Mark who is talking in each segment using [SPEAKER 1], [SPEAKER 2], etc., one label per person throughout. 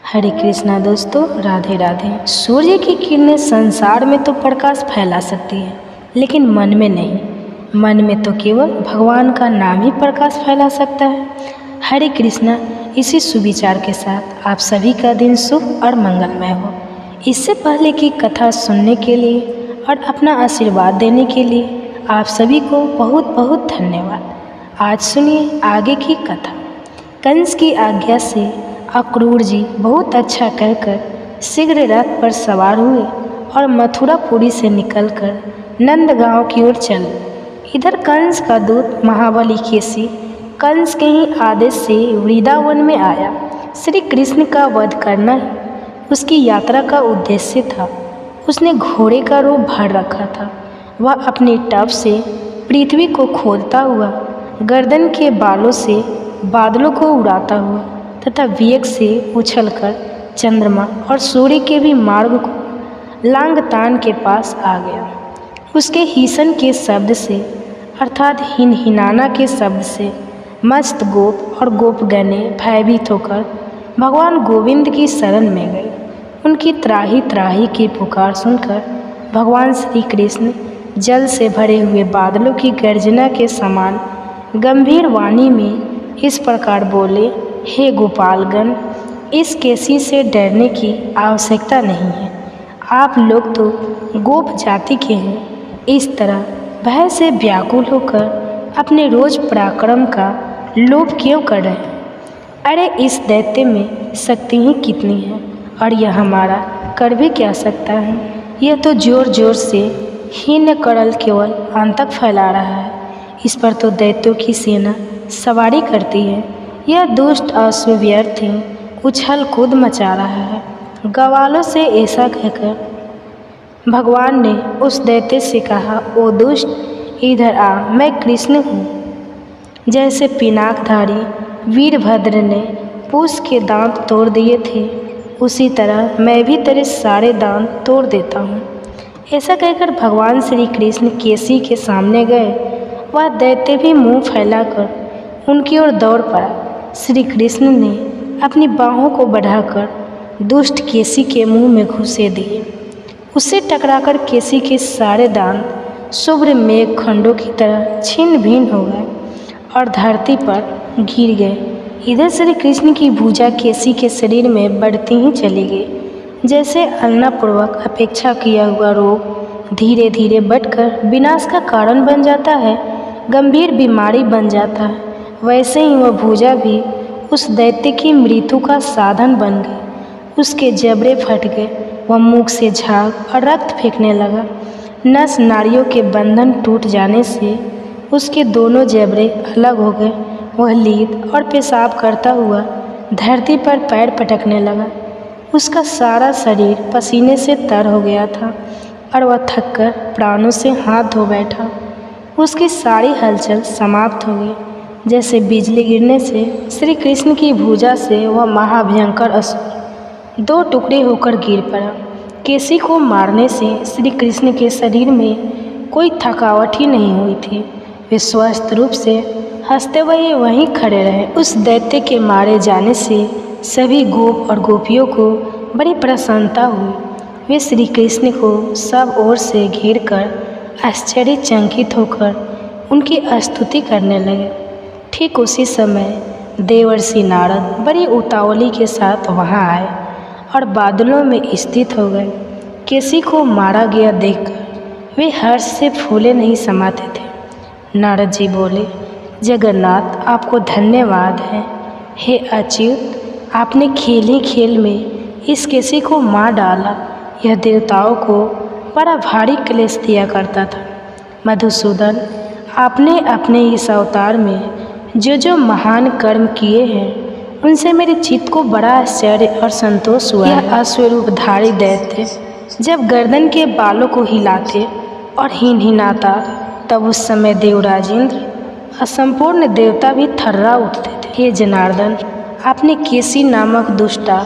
[SPEAKER 1] हरे कृष्णा दोस्तों, राधे राधे। सूर्य की किरणें संसार में तो प्रकाश फैला सकती है, लेकिन मन में नहीं। मन में तो केवल भगवान का नाम ही प्रकाश फैला सकता है। हरे कृष्णा। इसी सुविचार के साथ आप सभी का दिन शुभ और मंगलमय हो। इससे पहले की कथा सुनने के लिए और अपना आशीर्वाद देने के लिए आप सभी को बहुत बहुत धन्यवाद। आज सुनिए आगे की कथा। कंस की आज्ञा से अक्रूर जी बहुत अच्छा कहकर शीघ्र रथ पर सवार हुए और मथुरापुरी से निकलकर नंदगांव की ओर चले। इधर कंस का दूत महाबली केसी कंस के ही आदेश से वृंदावन में आया। श्री कृष्ण का वध करना ही उसकी यात्रा का उद्देश्य था। उसने घोड़े का रूप भर रखा था। वह अपने टप से पृथ्वी को खोदता हुआ, गर्दन के बालों से बादलों को उड़ाता हुआ तथा वेग से उछलकर चंद्रमा और सूर्य के भी मार्ग को लांगतान के पास आ गया। उसके हीसन के शब्द से अर्थात हिनहिनाना के शब्द से मस्त गोप और गोपगणे भयभीत होकर भगवान गोविंद की शरण में गए। उनकी त्राही त्राही की पुकार सुनकर भगवान श्री कृष्ण जल से भरे हुए बादलों की गर्जना के समान गंभीर वाणी में इस प्रकार बोले, हे गोपालगण, इस केसी से डरने की आवश्यकता नहीं है। आप लोग तो गोप जाति के हैं। इस तरह भय से व्याकुल होकर अपने रोज पराक्रम का लोभ क्यों कर रहे हैं? अरे इस दैत्य में शक्ति ही कितनी है और यह हमारा कर भी क्या सकता है? यह तो जोर जोर से हीन करल केवल आतंक फैला रहा है। इस पर तो दैत्यों की सेना सवारी करती है। यह दुष्ट अश्व व्यर्थ ही उछल कूद मचा रहा है। गवालों से ऐसा कहकर भगवान ने उस दैत्य से कहा, ओ दुष्ट, इधर आ, मैं कृष्ण हूँ। जैसे पिनाकधारी वीरभद्र ने पूस के दांत तोड़ दिए थे, उसी तरह मैं भी तेरे सारे दांत तोड़ देता हूँ। ऐसा कहकर भगवान श्री कृष्ण केसी के सामने गए। वह दैत्य भी मुंह फैलाकर उनकी ओर दौड़ पड़ा। श्री कृष्ण ने अपनी बाहों को बढ़ाकर दुष्ट केसी के मुंह में घुसे दिए। उससे टकराकर केसी के सारे दांत शुभ्र मेघ खंडों की तरह छिन्न भिन्न हो गए और धरती पर गिर गए। इधर श्री कृष्ण की भुजा केसी के शरीर में बढ़ती ही चली गई। जैसे अन्नपूर्वक अपेक्षा किया हुआ रोग धीरे धीरे बढ़कर विनाश का कारण बन जाता है, गंभीर बीमारी बन जाता है, वैसे ही वह भुजा भी उस दैत्य की मृत्यु का साधन बन गई। उसके जबड़े फट गए। वह मुख से झाग और रक्त फेंकने लगा। नस नाड़ियों के बंधन टूट जाने से उसके दोनों जबड़े अलग हो गए। वह लीद और पेशाब करता हुआ धरती पर पैर पटकने लगा। उसका सारा शरीर पसीने से तर हो गया था और वह थककर प्राणों से हाथ धो बैठा। उसकी सारी हलचल समाप्त हो गई। जैसे बिजली गिरने से श्री कृष्ण की भुजा से वह महाभयंकर असुर दो टुकड़े होकर गिर पड़ा। केसी को मारने से श्री कृष्ण के शरीर में कोई थकावट ही नहीं हुई थी। वे स्वस्थ रूप से हंसते हुए वहीं खड़े रहे। उस दैत्य के मारे जाने से सभी गोप और गोपियों को बड़ी प्रसन्नता हुई। वे श्री कृष्ण को सब ओर से घेर कर आश्चर्यचकित होकर उनकी स्तुति करने लगे। ठीक उसी समय देवर्षि नारद बड़ी उतावली के साथ वहां आए और बादलों में स्थित हो गए। केसी को मारा गया देखकर वे हर्ष से फूले नहीं समाते थे। नारद जी बोले, जगन्नाथ, आपको धन्यवाद है। हे अच्युत, आपने खेल ही खेल में इस केसी को मार डाला। यह देवताओं को बड़ा भारी क्लेश दिया करता था। मधुसूदन, आपने अपने इस अवतार में जो महान कर्म किए हैं, उनसे मेरे चित्त को बड़ा आश्चर्य और संतोष हुआ। यह अश्वरूपधारी दैत्य जब गर्दन के बालों को हिलाते और हिनहिनाता, तब उस समय देवराज इंद्र और संपूर्ण देवता भी थर्रा उठते थे। हे जनार्दन, आपने केसी नामक दुष्टा,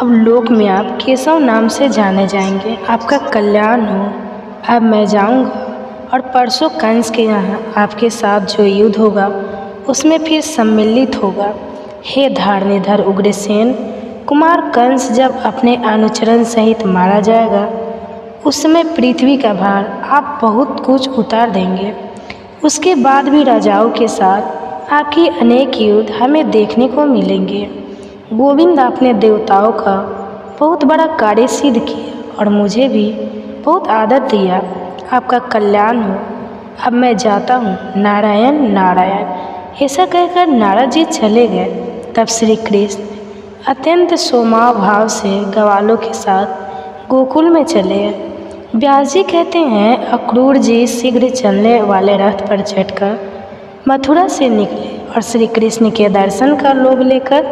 [SPEAKER 1] अब लोक में आप केशव नाम से जाने जाएंगे। आपका कल्याण हो। अब मैं जाऊंगा और परसों कंस के यहाँ आपके साथ जो युद्ध होगा उसमें फिर सम्मिलित होगा। हे धरणीधर उग्रसेन, कुमार कंस जब अपने अनुचरण सहित मारा जाएगा, उस समय पृथ्वी का भार आप बहुत कुछ उतार देंगे। उसके बाद भी राजाओं के साथ आपकी अनेक युद्ध हमें देखने को मिलेंगे। गोविंद, आपने देवताओं का बहुत बड़ा कार्य सिद्ध किया और मुझे भी बहुत आदर दिया। आपका कल्याण हो। अब मैं जाता हूँ। नारायण नारायण। ऐसा कहकर नारद जी चले गए। तब श्री कृष्ण अत्यंत सोमाव भाव से ग्वालों के साथ गोकुल में चले गए। व्यास जी कहते हैं, अक्रूर जी शीघ्र चलने वाले रथ पर चढ़कर मथुरा से निकले और श्री कृष्ण के दर्शन का लोभ लेकर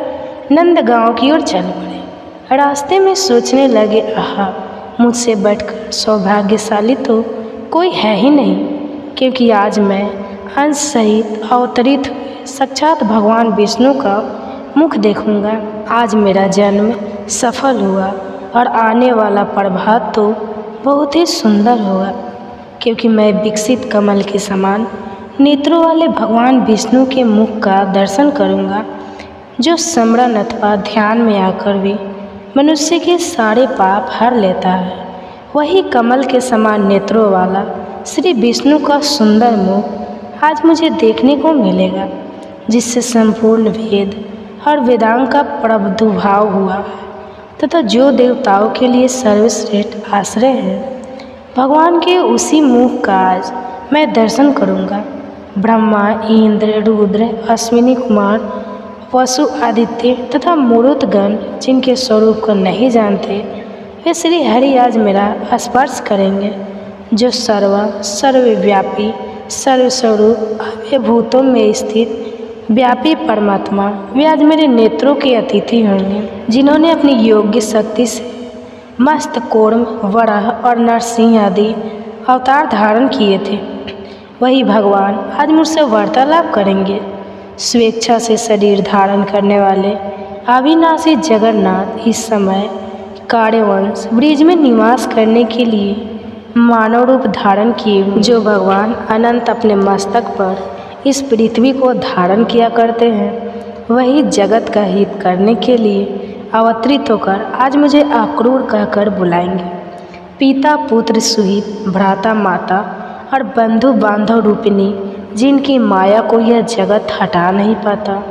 [SPEAKER 1] नंदगांव की ओर चल पड़े। रास्ते में सोचने लगे, आहा, मुझसे बढ़कर सौभाग्यशाली तो कोई है ही नहीं, क्योंकि आज मैं अंश सहित अवतरित हुए साक्षात भगवान विष्णु का मुख देखूंगा। आज मेरा जन्म सफल हुआ और आने वाला प्रभात तो बहुत ही सुंदर होगा, क्योंकि मैं विकसित कमल के समान नेत्रों वाले भगवान विष्णु के मुख का दर्शन करूंगा, जो स्मरण अथवा ध्यान में आकर भी मनुष्य के सारे पाप हर लेता है। वही कमल के समान नेत्रों वाला श्री विष्णु का सुंदर मुख आज मुझे देखने को मिलेगा, जिससे संपूर्ण वेद और वेदांग का प्रादुर्भाव हुआ है तथा जो देवताओं के लिए सर्वश्रेष्ठ आश्रय है। भगवान के उसी मुख का आज मैं दर्शन करूंगा। ब्रह्मा, इंद्र, रुद्र, अश्विनी कुमार, वसु, आदित्य तथा मरुतगण जिनके स्वरूप को नहीं जानते, वे श्री हरि आज मेरा स्पर्श करेंगे, जो सर्वव्यापी, सर्वस्वरूप, अव्यभूतों में स्थित व्यापी परमात्मा, वे आज मेरे नेत्रों के अतिथि होंगे, जिन्होंने अपनी योग्य शक्ति से मस्त, कूर्म, वराह और नरसिंह आदि अवतार धारण किए थे। वही भगवान आज मुझसे वार्तालाप करेंगे। स्वेच्छा से शरीर धारण करने वाले अविनाशी जगन्नाथ इस समय कार्यवंश ब्रिज में निवास करने के लिए मानव रूप धारण किए हुए, जो भगवान अनंत अपने मस्तक पर इस पृथ्वी को धारण किया करते हैं, वही जगत का हित करने के लिए अवतरित होकर आज मुझे अक्रूर कहकर बुलाएंगे। पिता पुत्र सुहित, भ्राता माता और बंधु बांधव रूपिणी, जिनकी माया को यह जगत हटा नहीं पाता,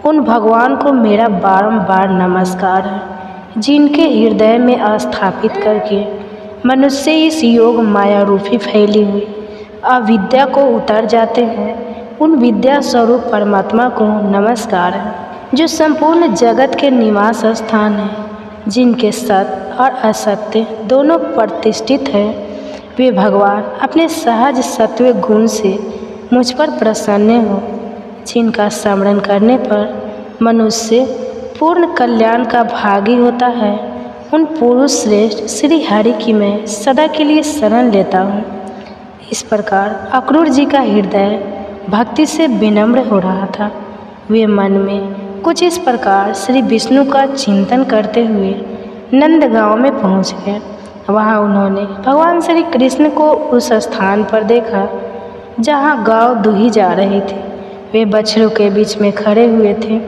[SPEAKER 1] उन भगवान को मेरा बारंबार नमस्कार है, जिनके हृदय में स्थापित करके मनुष्य इस योग माया रूपी फैली हुई अविद्या को उतर जाते हैं। उन विद्या स्वरूप परमात्मा को नमस्कार है, जो संपूर्ण जगत के निवास स्थान है, जिनके सत्य और असत्य दोनों प्रतिष्ठित हैं। वे भगवान अपने सहज सत्व गुण से मुझ पर प्रसन्न हो, जिनका स्मरण करने पर मनुष्य पूर्ण कल्याण का भागी होता है। उन पुरुष श्रेष्ठ श्री हरि की मैं सदा के लिए शरण लेता हूँ। इस प्रकार अक्रूर जी का हृदय भक्ति से विनम्र हो रहा था। वे मन में कुछ इस प्रकार श्री विष्णु का चिंतन करते हुए नंदगांव में पहुँच गए। वहाँ उन्होंने भगवान श्री कृष्ण को उस स्थान पर देखा जहाँ गाय दूही जा रही थी। वे बछड़ों के बीच में खड़े हुए थे।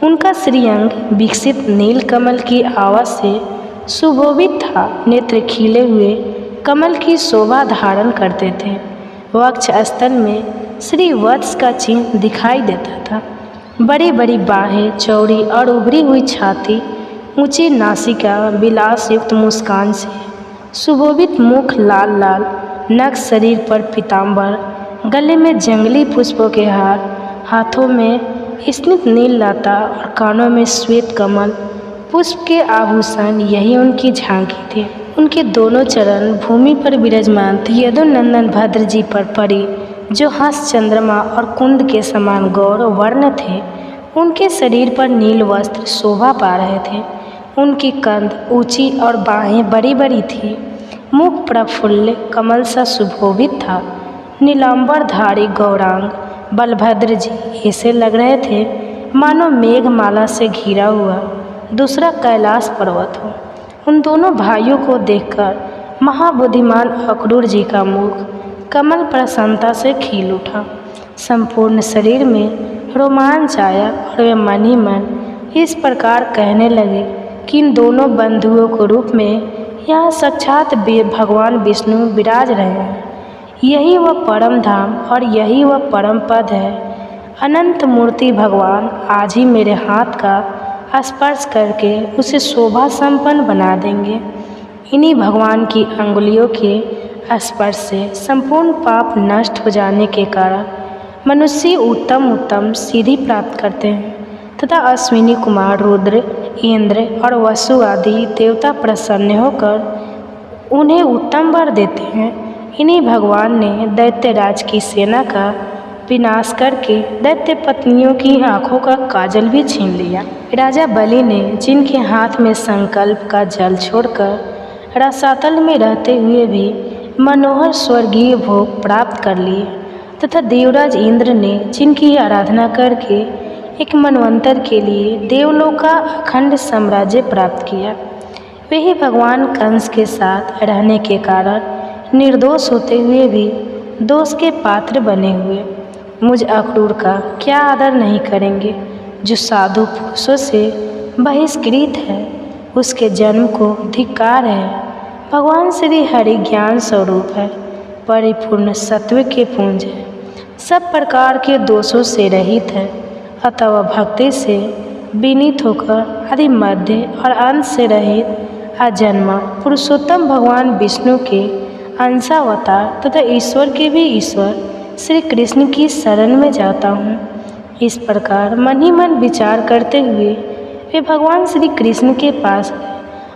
[SPEAKER 1] उनका श्रीअंग विकसित नील कमल की आवाज़ से सुशोभित था। नेत्र खिले हुए कमल की शोभा धारण करते थे। वक्ष स्थल में श्री वत्स का चिन्ह दिखाई देता था। बड़ी बड़ी बाहें, चौड़ी और उभरी हुई छाती, ऊंची नासिका, विलास युक्त मुस्कान से सुशोभित मुख, लाल लाल नख, शरीर पर पीताम्बर, गले में जंगली पुष्पों के हार, हाथों में स्निग्ध नील लता और कानों में श्वेत कमल पुष्प के आभूषण, यही उनकी झांकी थी। उनके दोनों चरण भूमि पर विराजमान थे। यदुनंदन भद्र जी पर पड़ी, जो हंस, चंद्रमा और कुंद के समान गौर वर्ण थे। उनके शरीर पर नील वस्त्र शोभा पा रहे थे। उनकी कंध ऊंची और बाहें बड़ी बड़ी थी। मुख प्रफुल्ल कमल सा सुशोभित था। नीलांबरधारी गौरांग बलभद्र जी ऐसे लग रहे थे मानो मेघमाला से घिरा हुआ दूसरा कैलाश पर्वत हो। उन दोनों भाइयों को देखकर महाबुद्धिमान अक्रूर जी का मुख कमल प्रसन्नता से खिल उठा। संपूर्ण शरीर में रोमांच आया और वे मन ही मन इस प्रकार कहने लगे, कि इन दोनों बंधुओं के रूप में यहाँ साक्षात भगवान विष्णु विराज रहे हैं। यही वह परम धाम और यही वह परम पद है। अनंत मूर्ति भगवान आज ही मेरे हाथ का स्पर्श करके उसे शोभा संपन्न बना देंगे। इन्हीं भगवान की अंगुलियों के स्पर्श से संपूर्ण पाप नष्ट हो जाने के कारण मनुष्य उत्तम सिद्धि प्राप्त करते हैं तथा अश्विनी कुमार रुद्र, इंद्र और वसु आदि देवता प्रसन्न होकर उन्हें उत्तम वर देते हैं। इन्हीं भगवान ने दैत्यराज की सेना का विनाश करके दैत्य पत्नियों की आंखों का काजल भी छीन लिया। राजा बलि ने जिनके हाथ में संकल्प का जल छोड़कर रसातल में रहते हुए भी मनोहर स्वर्गीय भोग प्राप्त कर लिए तथा देवराज इंद्र ने जिनकी आराधना करके एक मनवंतर के लिए देवलोक का अखंड साम्राज्य प्राप्त किया, वही भगवान कंस के साथ रहने के कारण निर्दोष होते हुए भी दोष के पात्र बने हुए मुझ अक्रूर का क्या आदर नहीं करेंगे। जो साधु पुरुषों से बहिष्कृत है उसके जन्म को धिक्कार है। भगवान श्री हरि ज्ञान स्वरूप है, परिपूर्ण सत्व के पुंज है, सब प्रकार के दोषों से रहित है, अतः वह भक्ति से विनीत होकर आदि मध्य और अंत से रहित अजन्मा पुरुषोत्तम भगवान विष्णु के अंशावतार तथा ईश्वर के भी ईश्वर श्री कृष्ण की शरण में जाता हूँ। इस प्रकार मन ही मन विचार करते हुए वे भगवान श्री कृष्ण के पास गए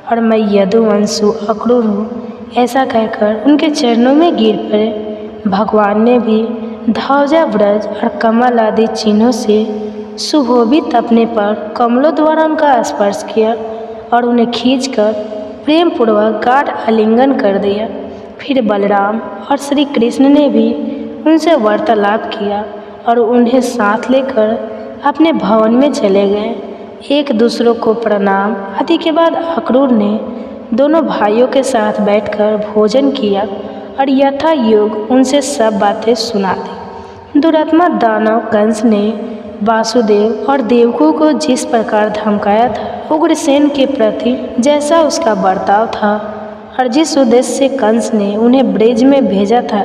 [SPEAKER 1] और मैं यदुवंशु अक्रूर हूँ ऐसा कहकर उनके चरणों में गिर पड़े। भगवान ने भी ध्वजा व्रज और कमल आदि चिन्हों से सुशोभित अपने पर कमलों द्वारा उनका स्पर्श किया और उन्हें खींचकर प्रेम पूर्वक गाढ़ आलिंगन कर दिया। फिर बलराम और श्री कृष्ण ने भी उनसे वार्तालाप किया और उन्हें साथ लेकर अपने भवन में चले गए। एक दूसरों को प्रणाम आदि के बाद अक्रूर ने दोनों भाइयों के साथ बैठकर भोजन किया और यथा योग उनसे सब बातें सुना दी। दुरात्मा दानव कंस ने वासुदेव और देवकों को जिस प्रकार धमकाया था, उग्रसेन के प्रति जैसा उसका बर्ताव था और जिस उद्देश्य से कंस ने उन्हें ब्रज में भेजा था,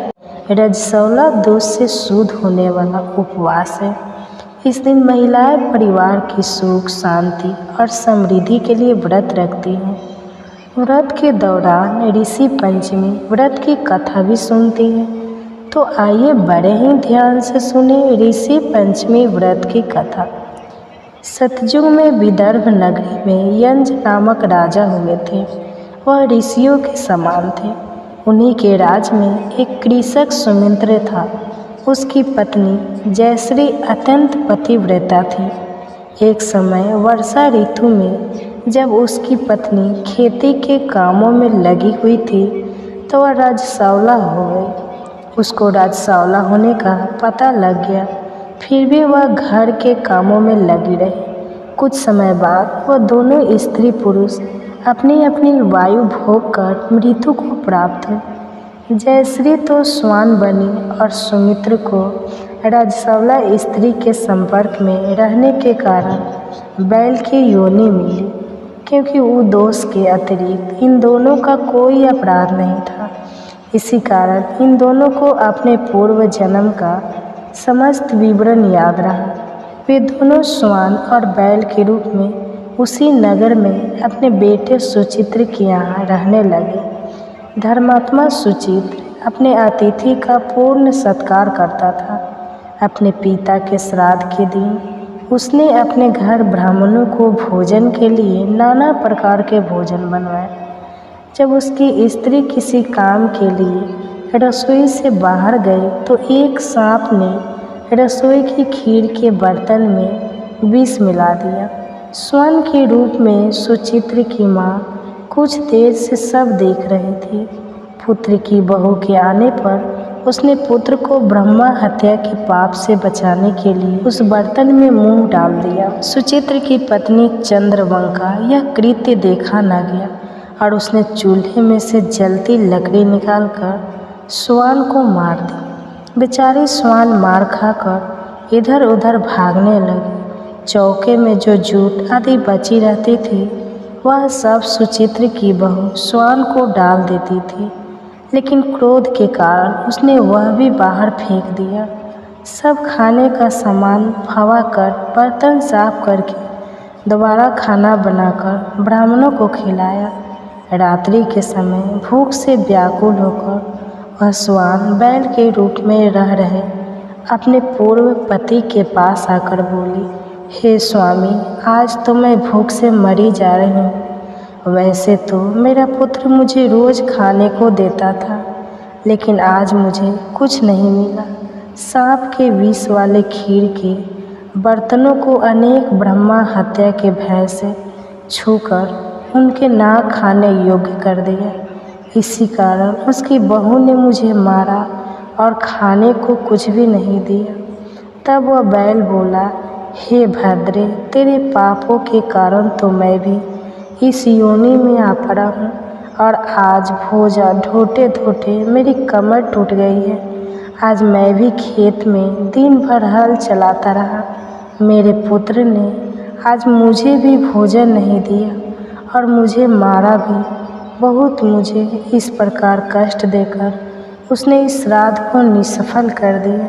[SPEAKER 1] रजस्वला दोष से शुद्ध होने वाला उपवास है। इस दिन महिलाएं परिवार की सुख शांति और समृद्धि के लिए व्रत रखती हैं। व्रत के दौरान ऋषि पंचमी व्रत की कथा भी सुनती हैं। तो आइए बड़े ही ध्यान से सुने ऋषि पंचमी व्रत की कथा। सतयुग में विदर्भ नगरी में यंज नामक राजा हुए थे। वह ऋषियों के समान थे। उन्हीं के राज में एक कृषक सुमित्र था। उसकी पत्नी जयश्री अत्यंत पतिव्रता थी। एक समय वर्षा ऋतु में जब उसकी पत्नी खेती के कामों में लगी हुई थी तो वह राजसावला हो गई। उसको राजसावला होने का पता लग गया, फिर भी वह घर के कामों में लगी रही। कुछ समय बाद वह दोनों स्त्री पुरुष अपनी अपनी वायु भोग कर मृत्यु को प्राप्त हुए। जयश्री तो स्वान बनी और सुमित्र को राजसावला स्त्री के संपर्क में रहने के कारण बैल की योनि मिली, क्योंकि वो दोष के अतिरिक्त इन दोनों का कोई अपराध नहीं था। इसी कारण इन दोनों को अपने पूर्व जन्म का समस्त विवरण याद रहा। वे दोनों स्वान और बैल के रूप में उसी नगर में अपने बेटे सुचित्र के यहाँ रहने लगे। धर्मात्मा सुचित्र अपने अतिथि का पूर्ण सत्कार करता था। अपने पिता के श्राद्ध के दिन उसने अपने घर ब्राह्मणों को भोजन के लिए नाना प्रकार के भोजन बनवाए। जब उसकी स्त्री किसी काम के लिए रसोई से बाहर गई तो एक सांप ने रसोई की खीर के बर्तन में विष मिला दिया। स्वर्ण के रूप में सुचित्र की माँ कुछ देर से सब देख रही थी। पुत्र की बहू के आने पर उसने पुत्र को ब्रह्मा हत्या के पाप से बचाने के लिए उस बर्तन में मुंह डाल दिया। सुचित्र की पत्नी चंद्रवंका यह कृत्य देखा न गया और उसने चूल्हे में से जलती लकड़ी निकालकर श्वान को मार दी। बेचारी श्वान मार खाकर इधर उधर भागने लगी। चौके में जो जूट आदि बची रहती थी वह सब सुचित्र की बहू श्वान को डाल देती थी, लेकिन क्रोध के कारण उसने वह भी बाहर फेंक दिया। सब खाने का सामान फवा कर बर्तन साफ करके दोबारा खाना बनाकर ब्राह्मणों को खिलाया। रात्रि के समय भूख से व्याकुल होकर वह श्वान बैल के रूप में रह रहे अपने पूर्व पति के पास आकर बोली, हे स्वामी, आज तो मैं भूख से मरी जा रही हूँ। वैसे तो मेरा पुत्र मुझे रोज़ खाने को देता था, लेकिन आज मुझे कुछ नहीं मिला। सांप के विष वाले खीर के बर्तनों को अनेक ब्रह्मा हत्या के भय से छूकर उनके ना खाने योग्य कर दिया। इसी कारण उसकी बहू ने मुझे मारा और खाने को कुछ भी नहीं दिया। तब वह बैल बोला, हे भद्रे, तेरे पापों के कारण तो मैं भी इस योनि में आ पड़ा हूँ और आज भोजा ढोते ढोते मेरी कमर टूट गई है। आज मैं भी खेत में दिन भर हल चलाता रहा। मेरे पुत्र ने आज मुझे भी भोजन नहीं दिया और मुझे मारा भी। बहुत मुझे इस प्रकार कष्ट देकर उसने इस श्राद्ध को निष्फल कर दिया।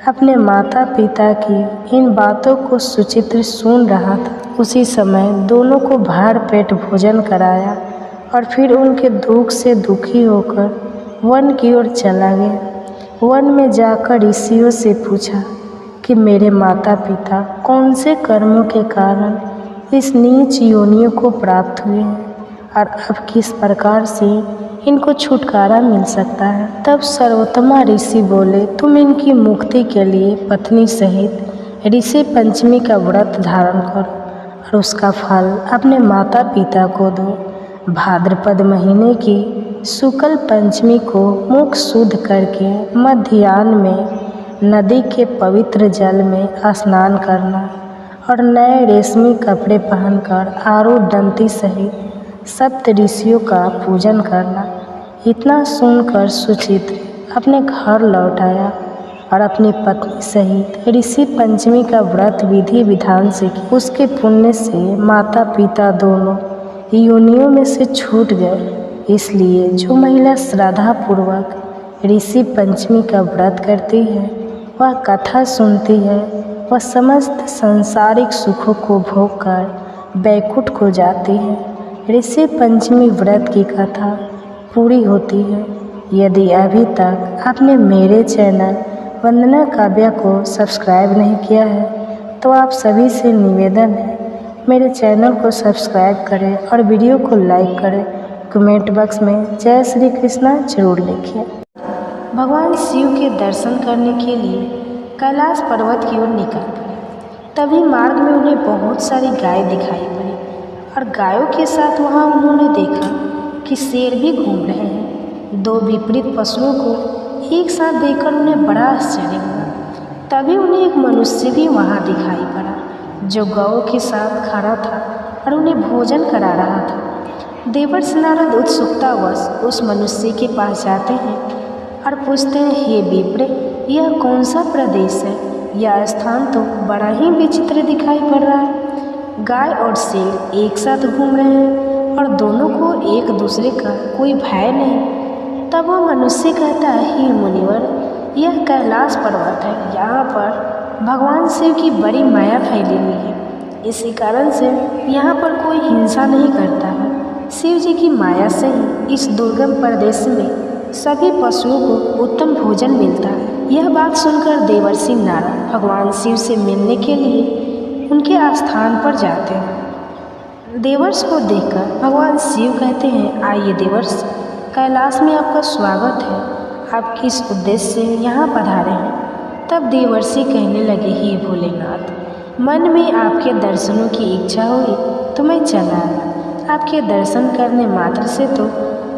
[SPEAKER 1] अपने माता पिता की इन बातों को सुचित्र सुन रहा था। उसी समय दोनों को भर पेट भोजन कराया और फिर उनके दुख से दुखी होकर वन की ओर चला गया। वन में जाकर ऋषियों से पूछा कि मेरे माता पिता कौन से कर्मों के कारण इस नीच योनियों को प्राप्त हुए हैं और अब किस प्रकार से इनको छुटकारा मिल सकता है। तब सर्वोत्तमा ऋषि बोले, तुम इनकी मुक्ति के लिए पत्नी सहित ऋषि पंचमी का व्रत धारण करो और उसका फल अपने माता पिता को दो। भाद्रपद महीने की शुक्ल पंचमी को मुख शुद्ध करके मध्याह्न में नदी के पवित्र जल में स्नान करना और नए रेशमी कपड़े पहनकर आरूढ़ दंती सहित सप्त ऋषियों का पूजन करना। इतना सुनकर सुचित्र अपने घर लौट आया और अपनी पत्नी सहित ऋषि पंचमी का व्रत विधि विधान से किया। उसके पुण्य से माता पिता दोनों योनियों में से छूट गए। इसलिए जो महिला श्रद्धापूर्वक ऋषि पंचमी का व्रत करती है, वह कथा सुनती है, वह समस्त सांसारिक सुखों को भोग कर बैकुंठ को जाती है। ऋषि पंचमी व्रत की कथा पूरी होती है। यदि अभी तक आपने मेरे चैनल वंदना काव्या को सब्सक्राइब नहीं किया है, तो आप सभी से निवेदन है मेरे चैनल को सब्सक्राइब करें और वीडियो को लाइक करें। कमेंट बॉक्स में जय श्री कृष्णा जरूर लिखिए। भगवान शिव के दर्शन करने के लिए कैलाश पर्वत की ओर निकल पड़े। तभी मार्ग में उन्हें बहुत सारी गाय दिखाई पड़ी और गायों के साथ वहां उन्होंने देखा कि शेर भी घूम रहे हैं। दो विपरीत पशुओं को एक साथ देखकर उन्हें बड़ा आश्चर्य हुआ। तभी उन्हें एक मनुष्य भी वहां दिखाई पड़ा जो गौ के साथ खड़ा था और उन्हें भोजन करा रहा था। देवर्षि नारद उत्सुकतावश उस मनुष्य के पास जाते हैं और पूछते हैं, हे विप्र, यह कौन सा प्रदेश है? यह स्थान तो बड़ा ही विचित्र दिखाई पड़ रहा है। गाय और शेर एक साथ घूम रहे हैं और दोनों को एक दूसरे का कोई भय नहीं। तब वह मनुष्य कहता है, हे मुनिवर, यह कैलाश पर्वत है। यहाँ पर भगवान शिव की बड़ी माया फैली हुई है। इसी कारण से यहाँ पर कोई हिंसा नहीं करता है। शिव जी की माया से ही इस दुर्गम प्रदेश में सभी पशुओं को उत्तम भोजन मिलता है। यह बात सुनकर देवर्षि नारद भगवान शिव से मिलने के लिए उनके आस्थान पर जाते हैं। देवर्षि को देखकर भगवान शिव कहते हैं, आइए देवर्षि, कैलाश में आपका स्वागत है। आप किस उद्देश्य से यहाँ पधारे हैं? तब देवर्षि कहने लगे, हे भोलेनाथ, मन में आपके दर्शनों की इच्छा हुई तो मैं चला आया। आपके दर्शन करने मात्र से तो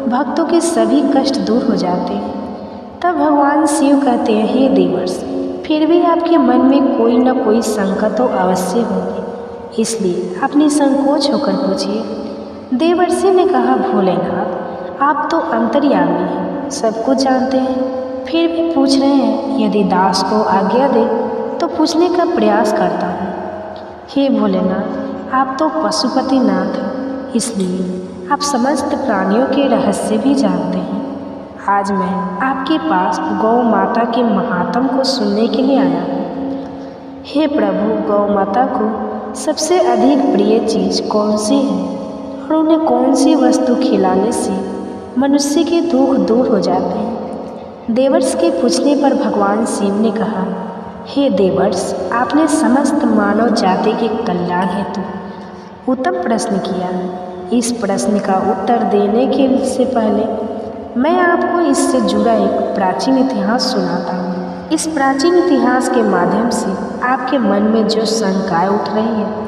[SPEAKER 1] भक्तों के सभी कष्ट दूर हो जाते हैं। तब भगवान शिव कहते हैं, हे देवर्षि, फिर भी आपके मन में कोई न कोई संकट तो अवश्य होगी, इसलिए आप निसंकोच होकर पूछिए। देवर्षि ने कहा, भोलेनाथ, आप तो अंतर्यामी हैं, सब कुछ जानते हैं, फिर भी पूछ रहे हैं। यदि दास को आज्ञा दे तो पूछने का प्रयास करता हूँ। हे भोलेनाथ, आप तो पशुपति नाथ हैं, इसलिए आप समस्त प्राणियों के रहस्य भी जानते हैं। आज मैं आपके पास गौ माता के महात्म को सुनने के लिए आया हूँ। हे प्रभु, गौ माता को सबसे अधिक प्रिय चीज़ कौन सी है और उन्हें कौन सी वस्तु खिलाने से मनुष्य के दुख दूर हो जाते हैं? देवर्ष के पूछने पर भगवान शिव ने कहा, हे देवर्ष, आपने समस्त मानव जाति के कल्याण हेतु उत्तम प्रश्न किया। इस प्रश्न का उत्तर देने के से पहले मैं आपको इससे जुड़ा एक प्राचीन इतिहास सुनाता हूँ। इस प्राचीन इतिहास के माध्यम से आपके मन में जो शंकाएं उठ रही है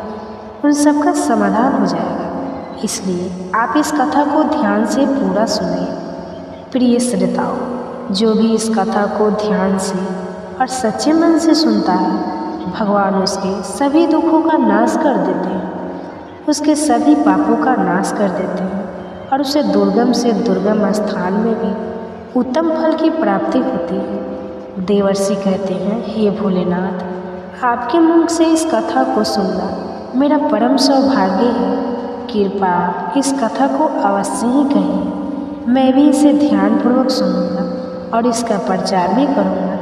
[SPEAKER 1] उन सब का समाधान हो जाएगा। इसलिए आप इस कथा को ध्यान से पूरा सुनिए। प्रिय श्रोताओं, जो भी इस कथा को ध्यान से और सच्चे मन से सुनता है, भगवान उसके सभी दुखों का नाश कर देते हैं, उसके सभी पापों का नाश कर देते हैं और उसे दुर्गम से दुर्गम स्थान में भी उत्तम फल की प्राप्ति होती है। देवर्षि कहते हैं, हे भोलेनाथ, आपके मुख से इस कथा को सुनना मेरा परम सौभाग्य है। कृपा इस कथा को अवश्य ही कहिए। मैं भी इसे ध्यानपूर्वक सुनूंगा और इसका प्रचार भी करूंगा।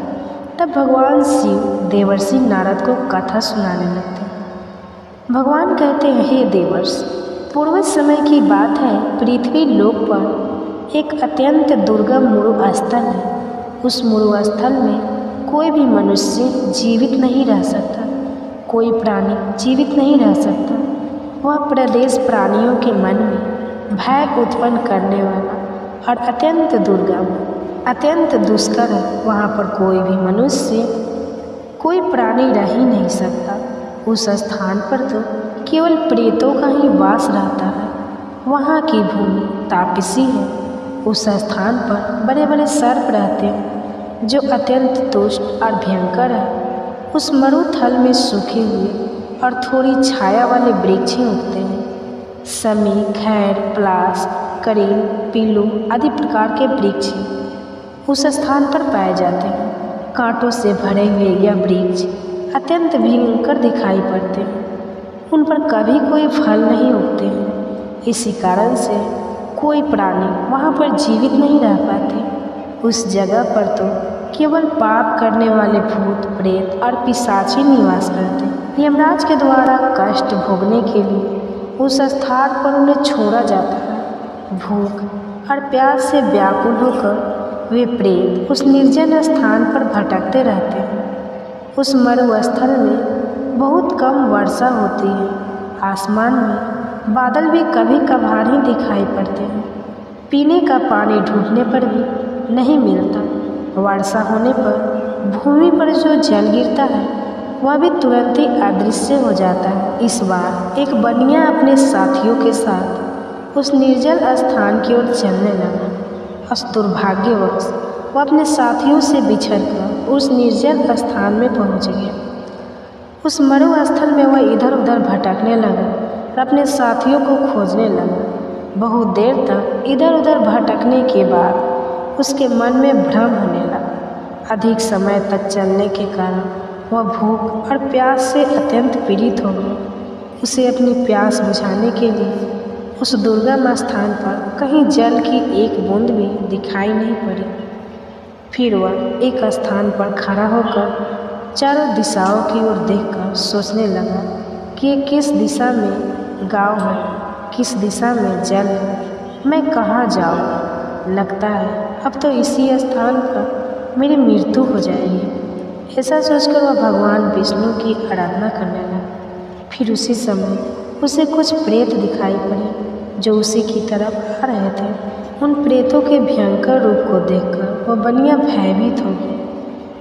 [SPEAKER 1] तब भगवान शिव देवर्षि नारद को कथा सुनाने लगते हैं। भगवान कहते हैं, हे देवर्ष, पूर्व समय की बात है, पृथ्वी लोक पर एक अत्यंत दुर्गम मुरु स्थल है। उस मुरु स्थल में कोई भी मनुष्य जीवित नहीं रह सकता, कोई प्राणी जीवित नहीं रह सकता। वह प्रदेश प्राणियों के मन में भय उत्पन्न करने वाला और अत्यंत दुर्गम, अत्यंत दुष्कर है। वहाँ पर कोई भी मनुष्य, कोई प्राणी रह ही नहीं सकता। उस स्थान पर तो केवल प्रेतों का ही वास रहता है। वहाँ की भूमि तापसी है। उस स्थान पर बड़े बड़े सर्प रहते हैं जो अत्यंत दुष्ट और भयंकर है। उस मरुथल में सूखे हुए और थोड़ी छाया वाले वृक्ष उगते हैं। समी, खैर, पलाश, करील, पीलू आदि प्रकार के वृक्ष उस स्थान पर पाए जाते हैं। कांटों से भरे हुए यह वृक्ष अत्यंत भयंकर दिखाई पड़ते हैं। उन पर कभी कोई फल नहीं उगते हैं। इसी कारण से कोई प्राणी वहाँ पर जीवित नहीं रह पाते। उस जगह पर तो केवल पाप करने वाले भूत, प्रेत और पिशाची निवास करते हैं। यमराज के द्वारा कष्ट भोगने के लिए उस स्थान पर उन्हें छोड़ा जाता है। भूख और प्यास से व्याकुल होकर वे प्रेत उस निर्जन स्थान पर भटकते रहते हैं। उस मरुस्थल में बहुत कम वर्षा होती है। आसमान में बादल भी कभी कभार ही दिखाई पड़ते हैं। पीने का पानी ढूंढने पर भी नहीं मिलता। वर्षा होने पर भूमि पर जो जल गिरता है वह भी तुरंत ही अदृश्य हो जाता है। इस बार एक बनिया अपने साथियों के साथ उस निर्जल स्थान की ओर चलने लगा। उस दुर्भाग्यवश वह अपने साथियों से बिछड़कर उस निर्जल स्थान में पहुंच गया। उस मरुस्थल में वह इधर उधर भटकने लगा और अपने साथियों को खोजने लगा। बहुत देर तक इधर उधर भटकने के बाद उसके मन में भ्रम होने लगा। अधिक समय तक चलने के कारण वह भूख और प्यास से अत्यंत पीड़ित हो गया। उसे अपनी प्यास बुझाने के लिए उस दुर्गम स्थान पर कहीं जल की एक बूंद भी दिखाई नहीं पड़ी। फिर वह एक स्थान पर खड़ा होकर चारों दिशाओं की ओर देखकर सोचने लगा कि किस दिशा में गांव है, किस दिशा में जल है, मैं कहाँ जाऊँ। लगता है अब तो इसी स्थान पर मेरी मृत्यु हो जाएगी। ऐसा सोचकर वह भगवान विष्णु की आराधना करने लगा। फिर उसी समय उसे कुछ प्रेत दिखाई पड़े जो उसी की तरफ आ रहे थे। उन प्रेतों के भयंकर रूप को देखकर वह बनिया भयभीत हो गया।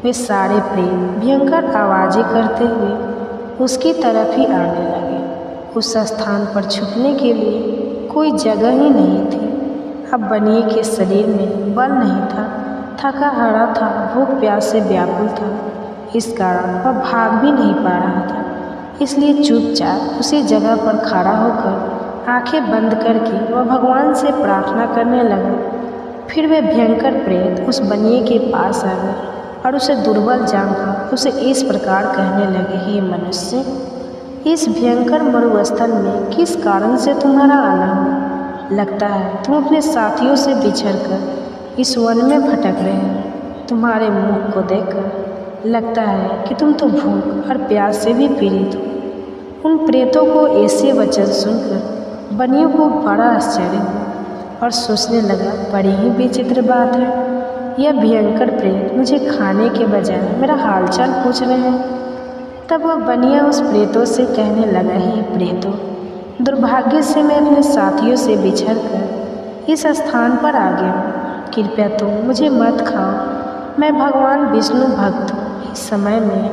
[SPEAKER 1] वे सारे प्रेत भयंकर आवाज़ें करते हुए उसकी तरफ ही आने लगे। उस स्थान पर छुपने के लिए कोई जगह ही नहीं थी। अब बनिए के शरीर में बल नहीं था, थका हारा था, भूख प्यास से व्याकुल था। इस कारण वह भाग भी नहीं पा रहा था। इसलिए चुपचाप उसी जगह पर खड़ा होकर आंखें बंद करके वह भगवान से प्रार्थना करने लगा। फिर वे भयंकर प्रेत उस बनिए के पास आ गए और उसे दुर्बल जानकर उसे इस प्रकार कहने लगे, हे मनुष्य, इस भयंकर मरुस्थल में किस कारण से तुम्हारा आना हुआ? लगता है तुम अपने साथियों से बिछड़कर इस वन में भटक रहे हो। तुम्हारे मुख को देखकर लगता है कि तुम तो भूख और प्यास से भी पीड़ित हो। उन प्रेतों को ऐसे वचन सुनकर बनियों को बड़ा आश्चर्य हुआ और सोचने लगा, बड़ी ही विचित्र बात है। यह भयंकर प्रेत मुझे खाने के बजाय मेरा हालचाल पूछ रहे हैं। तब वह बनिया उस प्रेतों से कहने लगा, हे प्रेतों, दुर्भाग्य से मैं अपने साथियों से बिछड़कर इस स्थान पर आ गया हूँ। कृपया तुम मुझे मत खाओ। मैं भगवान विष्णु भक्त हूँ। इस समय में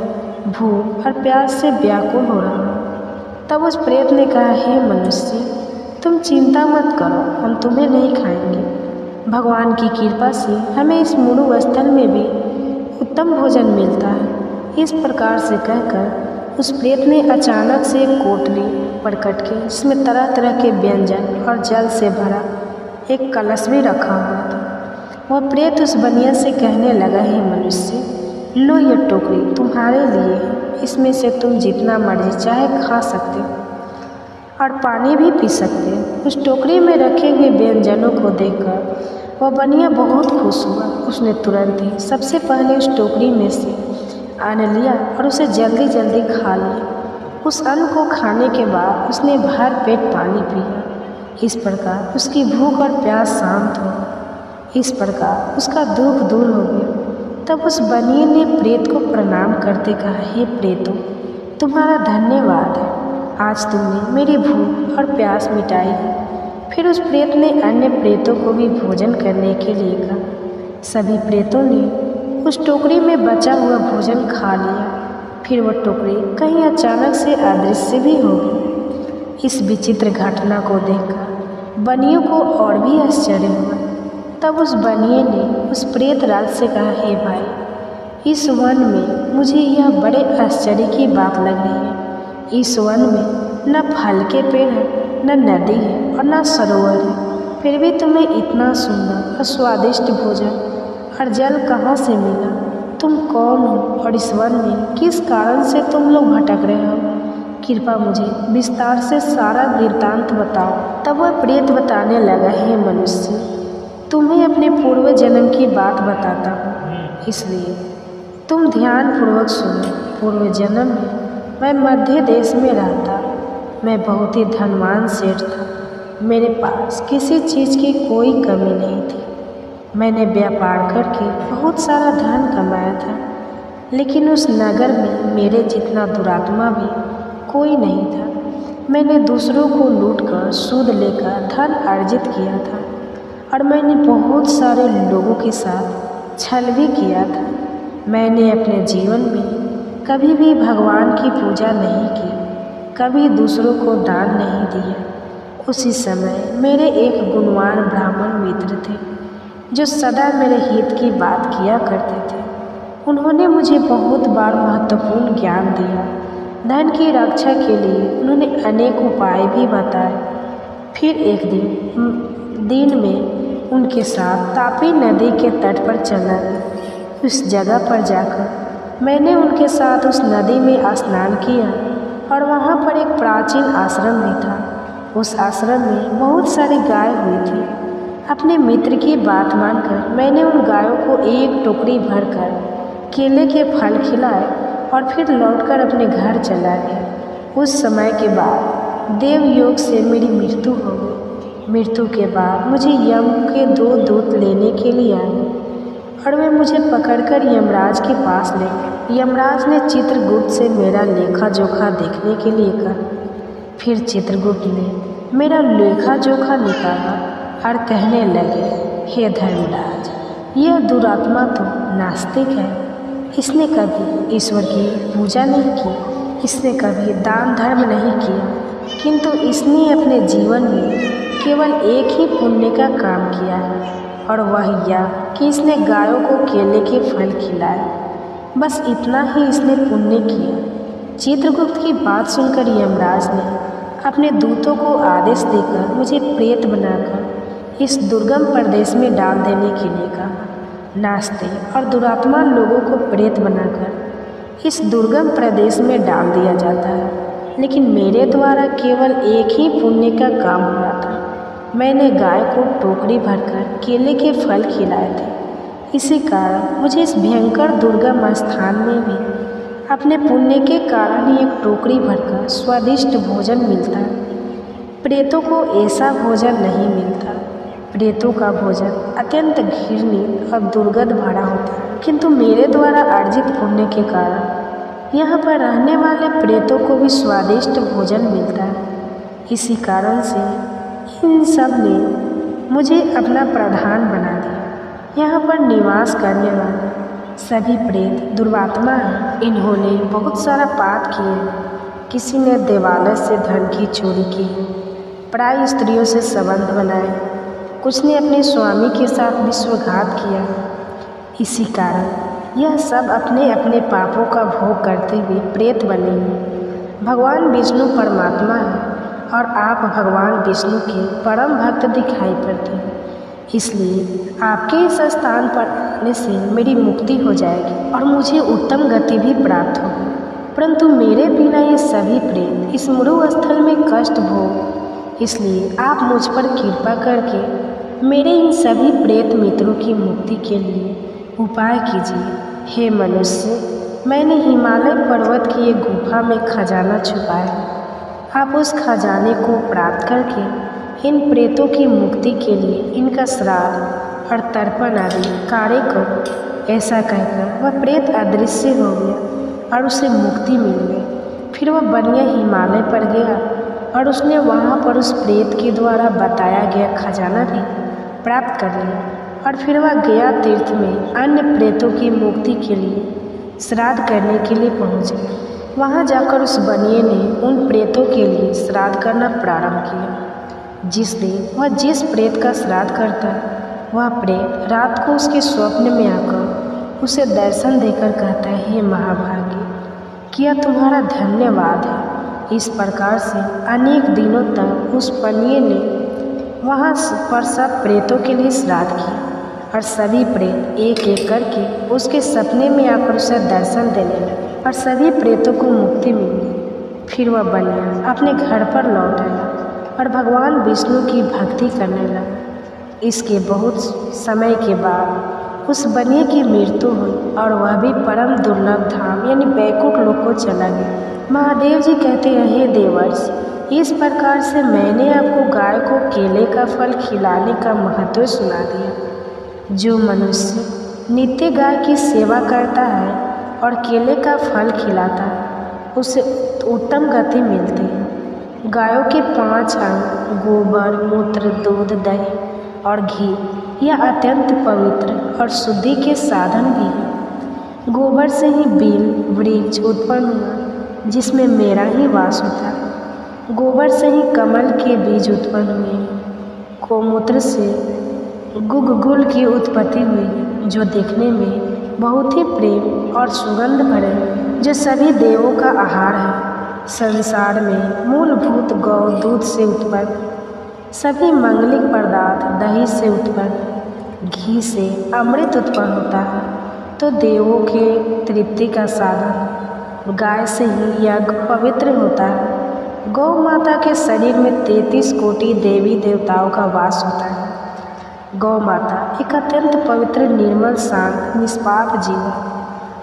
[SPEAKER 1] भूख और प्यास से व्याकुल हो रहा हूँ। तब उस प्रेत ने कहा, हे मनुष्य, तुम चिंता मत करो, हम तुम्हें नहीं खाएंगे। भगवान की कृपा से हमें इस मुरु स्थल में भी उत्तम भोजन मिलता है। इस प्रकार से कहकर उस प्रेत ने अचानक से एक कोटली प्रकट की, जिसमें तरह तरह के व्यंजन और जल से भरा एक कलश भी रखा हुआ था। वह प्रेत उस बनिया से कहने लगा, हे मनुष्य, लो यह टोकरी तुम्हारे लिए है। इसमें से तुम जितना मर्जी चाहे खा सकते हो और पानी भी पी सकते हो। उस टोकरी में रखे हुए व्यंजनों को देखकर वह बनिया बहुत खुश हुआ। उसने तुरंत ही सबसे पहले उस टोकरी में से अन्न लिया और उसे जल्दी जल्दी खा लिया। उस अन्न को खाने के बाद उसने भर पेट पानी पिया। इस प्रकार उसकी भूख और प्यास शांत हो। इस प्रकार उसका दुख दूर हो गया। तब उस बनिए ने प्रेत को प्रणाम करते कहा, हे प्रेतों, तुम्हारा धन्यवाद है। आज तुमने मेरी भूख और प्यास मिटाई है। फिर उस प्रेत ने अन्य प्रेतों को भी भोजन करने के लिए कहा। सभी प्रेतों ने उस टोकरी में बचा हुआ भोजन खा लिया। फिर वह टोकरी कहीं अचानक से अदृश्य भी हो गई। इस विचित्र घटना को देखकर बनियों को और भी आश्चर्य हुआ। तब उस बनिए ने उस प्रेत राज से कहा, हे भाई, इस वन में मुझे यह बड़े आश्चर्य की बात लग रही है। इस वन में न फल के पेड़ है, न नदी है और न सरोवर है। फिर भी तुम्हें इतना सुंदर और स्वादिष्ट भोजन और जल कहाँ से मिला? तुम कौन हो और इस वन में किस कारण से तुम लोग भटक रहे हो? कृपया मुझे विस्तार से सारा वृत्तांत बताओ। तब वह प्रेत बताने लगा, हे मनुष्य, तुम्हें अपने पूर्व जन्म की बात बताता हूँ, इसलिए तुम ध्यानपूर्वक सुनो। पूर्व जन्म में मैं मध्य देश में रहता। मैं बहुत ही धनवान सेठ था। मेरे पास किसी चीज़ की कोई कमी नहीं थी। मैंने व्यापार करके बहुत सारा धन कमाया था, लेकिन उस नगर में मेरे जितना दुरात्मा भी कोई नहीं था। मैंने दूसरों को लूटकर सूद लेकर धन अर्जित किया था और मैंने बहुत सारे लोगों के साथ छल भी किया था। मैंने अपने जीवन में कभी भी भगवान की पूजा नहीं की, कभी दूसरों को दान नहीं दिया। उसी समय मेरे एक गुणवान ब्राह्मण मित्र थे जो सदा मेरे हित की बात किया करते थे। उन्होंने मुझे बहुत बार महत्वपूर्ण ज्ञान दिया। धन की रक्षा के लिए उन्होंने अनेक उपाय भी बताए। फिर एक दिन में उनके साथ तापी नदी के तट पर चलना। उस जगह पर जाकर मैंने उनके साथ उस नदी में स्नान किया और वहाँ पर एक प्राचीन आश्रम भी था। उस आश्रम में बहुत सारी गाय हुई थी। अपने मित्र की बात मानकर मैंने उन गायों को एक टोकरी भरकर केले के फल खिलाए और फिर लौटकर अपने घर चला गया। उस समय के बाद देव योग से मेरी मृत्यु हो गई। मृत्यु के बाद मुझे यम के 2 दूत लेने के लिए आए और वे मुझे पकड़कर यमराज के पास ले गए। यमराज ने चित्रगुप्त से मेरा लेखा जोखा देखने के लिए कहा। फिर चित्रगुप्त ने मेरा लेखा जोखा निकाला और कहने लगे, हे धर्मराज, यह दुरात्मा तो नास्तिक है। इसने कभी ईश्वर की पूजा नहीं की, इसने कभी दान धर्म नहीं किया, किंतु इसने अपने जीवन में केवल एक ही पुण्य का काम किया है और वह यह कि इसने गायों को केले के फल खिलाए। बस इतना ही इसने पुण्य किया। चित्रगुप्त की बात सुनकर यमराज ने अपने दूतों को आदेश देकर मुझे प्रेत बनाकर इस दुर्गम प्रदेश में डाल देने के लिए कहा। नास्तिक और दुरात्मा लोगों को प्रेत बनाकर इस दुर्गम प्रदेश में डाल दिया जाता है। लेकिन मेरे द्वारा केवल एक ही पुण्य का काम हुआ था। मैंने गाय को टोकरी भरकर केले के फल खिलाए थे। इसी कारण मुझे इस भयंकर दुर्गम स्थान में भी अपने पुण्य के कारण ही एक टोकरी भरकर स्वादिष्ट भोजन मिलता है। प्रेतों को ऐसा भोजन नहीं मिलता। प्रेतों का भोजन अत्यंत घृणित और दुर्गंध भरा होता है, किंतु मेरे द्वारा अर्जित पुण्य के कारण यहाँ पर रहने वाले प्रेतों को भी स्वादिष्ट भोजन मिलता है। इसी कारण से इन सब ने मुझे अपना प्रधान बना दिया। यहाँ पर निवास करने वाले सभी प्रेत दुर्वात्मा हैं। इन्होंने बहुत सारा पाप किए हैं। किसी ने देवालय से धन की चोरी की है, पराई स्त्रियों से संबंध बनाए, कुछ ने अपने स्वामी के साथ विश्वासघात किया। इसी कारण यह सब अपने अपने पापों का भोग करते हुए प्रेत बने हैं। भगवान विष्णु परमात्मा है और आप भगवान विष्णु के परम भक्त दिखाई पड़ते हैं। इसलिए आपके इस स्थान पर आने से मेरी मुक्ति हो जाएगी और मुझे उत्तम गति भी प्राप्त होगी। परंतु मेरे बिना ये सभी प्रेत इस मरु स्थल में कष्ट भोग, इसलिए आप मुझ पर कृपा करके मेरे इन सभी प्रेत मित्रों की मुक्ति के लिए उपाय कीजिए। हे मनुष्य, मैंने हिमालय पर्वत की एक गुफा में खजाना छुपाया है। आप उस खजाने को प्राप्त करके इन प्रेतों की मुक्ति के लिए इनका श्राद्ध और तर्पण आदि कार्य करो। ऐसा कहकर वह प्रेत अदृश्य हो गया और उसे मुक्ति मिल गई। फिर वह बनिया हिमालय पर गया और उसने वहाँ पर उस प्रेत के द्वारा बताया गया खजाना भी प्राप्त कर लिया। और फिर वह गया तीर्थ में अन्य प्रेतों की मुक्ति के लिए श्राद्ध करने के लिए पहुँचे। वहाँ जाकर उस बनिए ने उन प्रेतों के लिए श्राद्ध करना प्रारंभ किया। जिस दिन वह जिस प्रेत का श्राद्ध करता वह प्रेत रात को उसके स्वप्न में आकर उसे दर्शन देकर कहता है, हे महाभागी, क्या तुम्हारा धन्यवाद है। इस प्रकार से अनेक दिनों तक उस बनिए ने वहाँ पर सब प्रेतों के लिए श्राद्ध किया और सभी प्रेत एक एक करके उसके सपने में आकर उसे दर्शन देने लगे और सभी प्रेतों को मुक्ति मिल गई। फिर वह बनिया अपने घर पर लौट आया और भगवान विष्णु की भक्ति करने लगा। इसके बहुत समय के बाद उस बनिए की मृत्यु हुई और वह भी परम दुर्लभ धाम यानी बैकुंठ लोक को चला गया। महादेव जी कहते हैं, हे देवर्ष, इस प्रकार से मैंने आपको गाय को केले का फल खिलाने का महत्व सुना दिया। जो मनुष्य नित्य गाय की सेवा करता है और केले का फल खिलाता है उसे उत्तम गति मिलती है। गायों के 5 अंग गोबर, मूत्र, दूध, दही और घी यह अत्यंत पवित्र और शुद्धि के साधन भी है। गोबर से ही बील वृक्ष उत्पन्न हुआ जिसमें मेरा ही वास होता है। गोबर से ही कमल के बीज उत्पन्न हुए। गोमूत्र से गुगुल की उत्पत्ति हुई जो देखने में बहुत ही प्रेम और सुगंध भरे जो सभी देवों का आहार है। संसार में मूलभूत गौ दूध से उत्पन्न, सभी मंगलिक पदार्थ दही से उत्पन्न, घी से अमृत उत्पन्न होता है तो देवों के तृप्ति का साधन। गाय से ही यज्ञ पवित्र होता है। गौ माता के शरीर में 33 कोटि देवी देवताओं का वास होता है। गौ माता एक अत्यंत पवित्र, निर्मल, शांत, निष्पाप जीव है।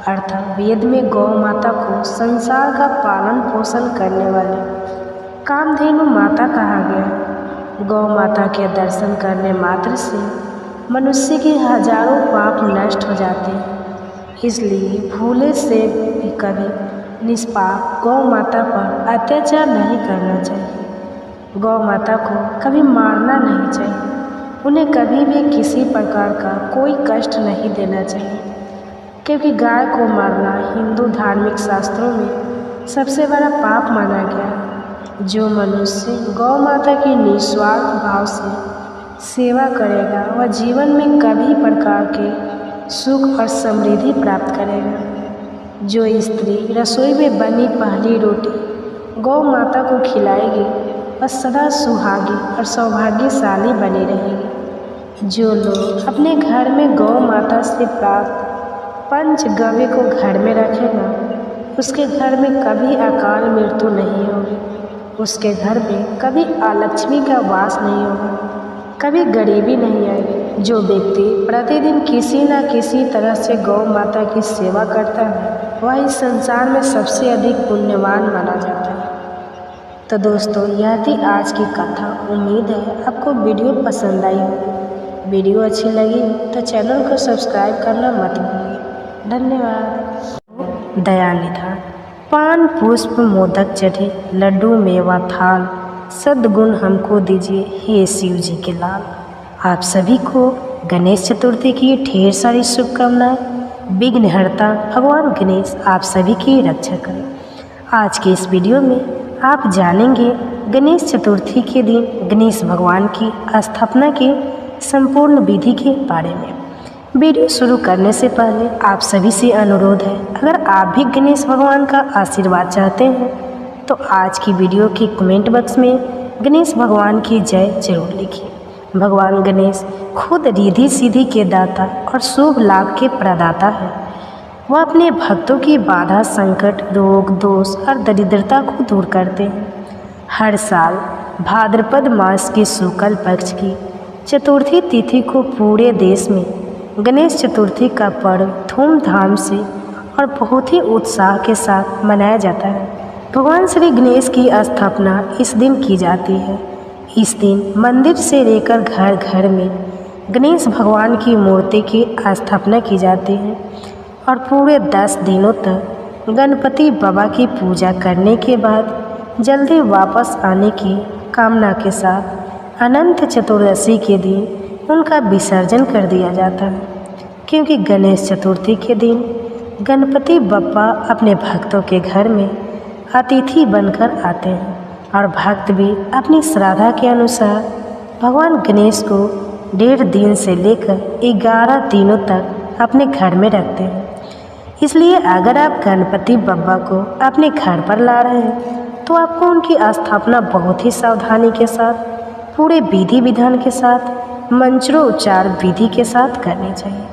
[SPEAKER 1] अर्थात वेद में गौ माता को संसार का पालन पोषण करने वाले कामधेनु माता कहा गया। गौ माता के दर्शन करने मात्र से मनुष्य के हजारों पाप नष्ट हो जाते हैं। इसलिए भूले से भी कभी निष्पाप गौ माता पर अत्याचार नहीं करना चाहिए। गौ माता को कभी मारना नहीं चाहिए। उन्हें कभी भी किसी प्रकार का कोई कष्ट नहीं देना चाहिए, क्योंकि गाय को मारना हिंदू धार्मिक शास्त्रों में सबसे बड़ा पाप माना गया है। जो मनुष्य गौ माता की निस्वार्थ भाव से सेवा करेगा वह जीवन में कभी प्रकार के सुख और समृद्धि प्राप्त करेगा। जो स्त्री रसोई में बनी पहली रोटी गौ माता को खिलाएगी वह सदा सुहागी और सौभाग्यशाली बनी रहेगी। जो लोग अपने घर में गौ माता से प्राप्त पंच गव्य को घर में रखेगा उसके घर में कभी अकाल मृत्यु नहीं होगी। उसके घर में कभी अलक्ष्मी का वास नहीं होगा, कभी गरीबी नहीं आएगी। जो व्यक्ति प्रतिदिन किसी न किसी तरह से गौ माता की सेवा करता है वह इस संसार में सबसे अधिक पुण्यवान माना जाता है। तो दोस्तों, यह थी आज की कथा। उम्मीद है आपको वीडियो पसंद आई होगी। वीडियो अच्छी लगी तो चैनल को सब्सक्राइब करना मत भूलिए। धन्यवाद। दयानिधान। पान पुष्प मोदक चढ़े, लड्डू मेवा थाल, सद्गुण हमको दीजिए हे शिव जी के लाल। आप सभी को गणेश चतुर्थी की ढेर सारी शुभकामनाएं। विघ्नहर्ता भगवान गणेश आप सभी की रक्षा करें। आज के इस वीडियो में आप जानेंगे गणेश चतुर्थी के दिन गणेश भगवान की स्थापना की संपूर्ण विधि के बारे में। वीडियो शुरू करने से पहले आप सभी से अनुरोध है, अगर आप भी गणेश भगवान का आशीर्वाद चाहते हैं तो आज की वीडियो के कमेंट बॉक्स में गणेश भगवान की जय जरूर लिखिए। भगवान गणेश खुद रिद्धि सिद्धि के दाता और शुभ लाभ के प्रदाता है। वह अपने भक्तों की बाधा, संकट, रोग, दोष और दरिद्रता को दूर करते हैं। हर साल भाद्रपद मास के शुक्ल पक्ष की चतुर्थी तिथि को पूरे देश में गणेश चतुर्थी का पर्व धूमधाम से और बहुत ही उत्साह के साथ मनाया जाता है। भगवान श्री गणेश की स्थापना इस दिन की जाती है। इस दिन मंदिर से लेकर घर घर में गणेश भगवान की मूर्ति की स्थापना की जाती है और पूरे 10 दिनों तक गणपति बाबा की पूजा करने के बाद जल्दी वापस आने की कामना के साथ अनंत चतुर्दशी के दिन उनका विसर्जन कर दिया जाता है। क्योंकि गणेश चतुर्थी के दिन गणपति बप्पा अपने भक्तों के घर में अतिथि बनकर आते हैं और भक्त भी अपनी श्रद्धा के अनुसार भगवान गणेश को 1.5 दिन से लेकर 11 दिनों तक अपने घर में रखते हैं। इसलिए अगर आप गणपति बप्पा को अपने घर पर ला रहे हैं तो आपको उनकी स्थापना बहुत ही सावधानी के साथ, पूरे विधि विधान के साथ, मंत्रोच्चार विधि के साथ करनी चाहिए।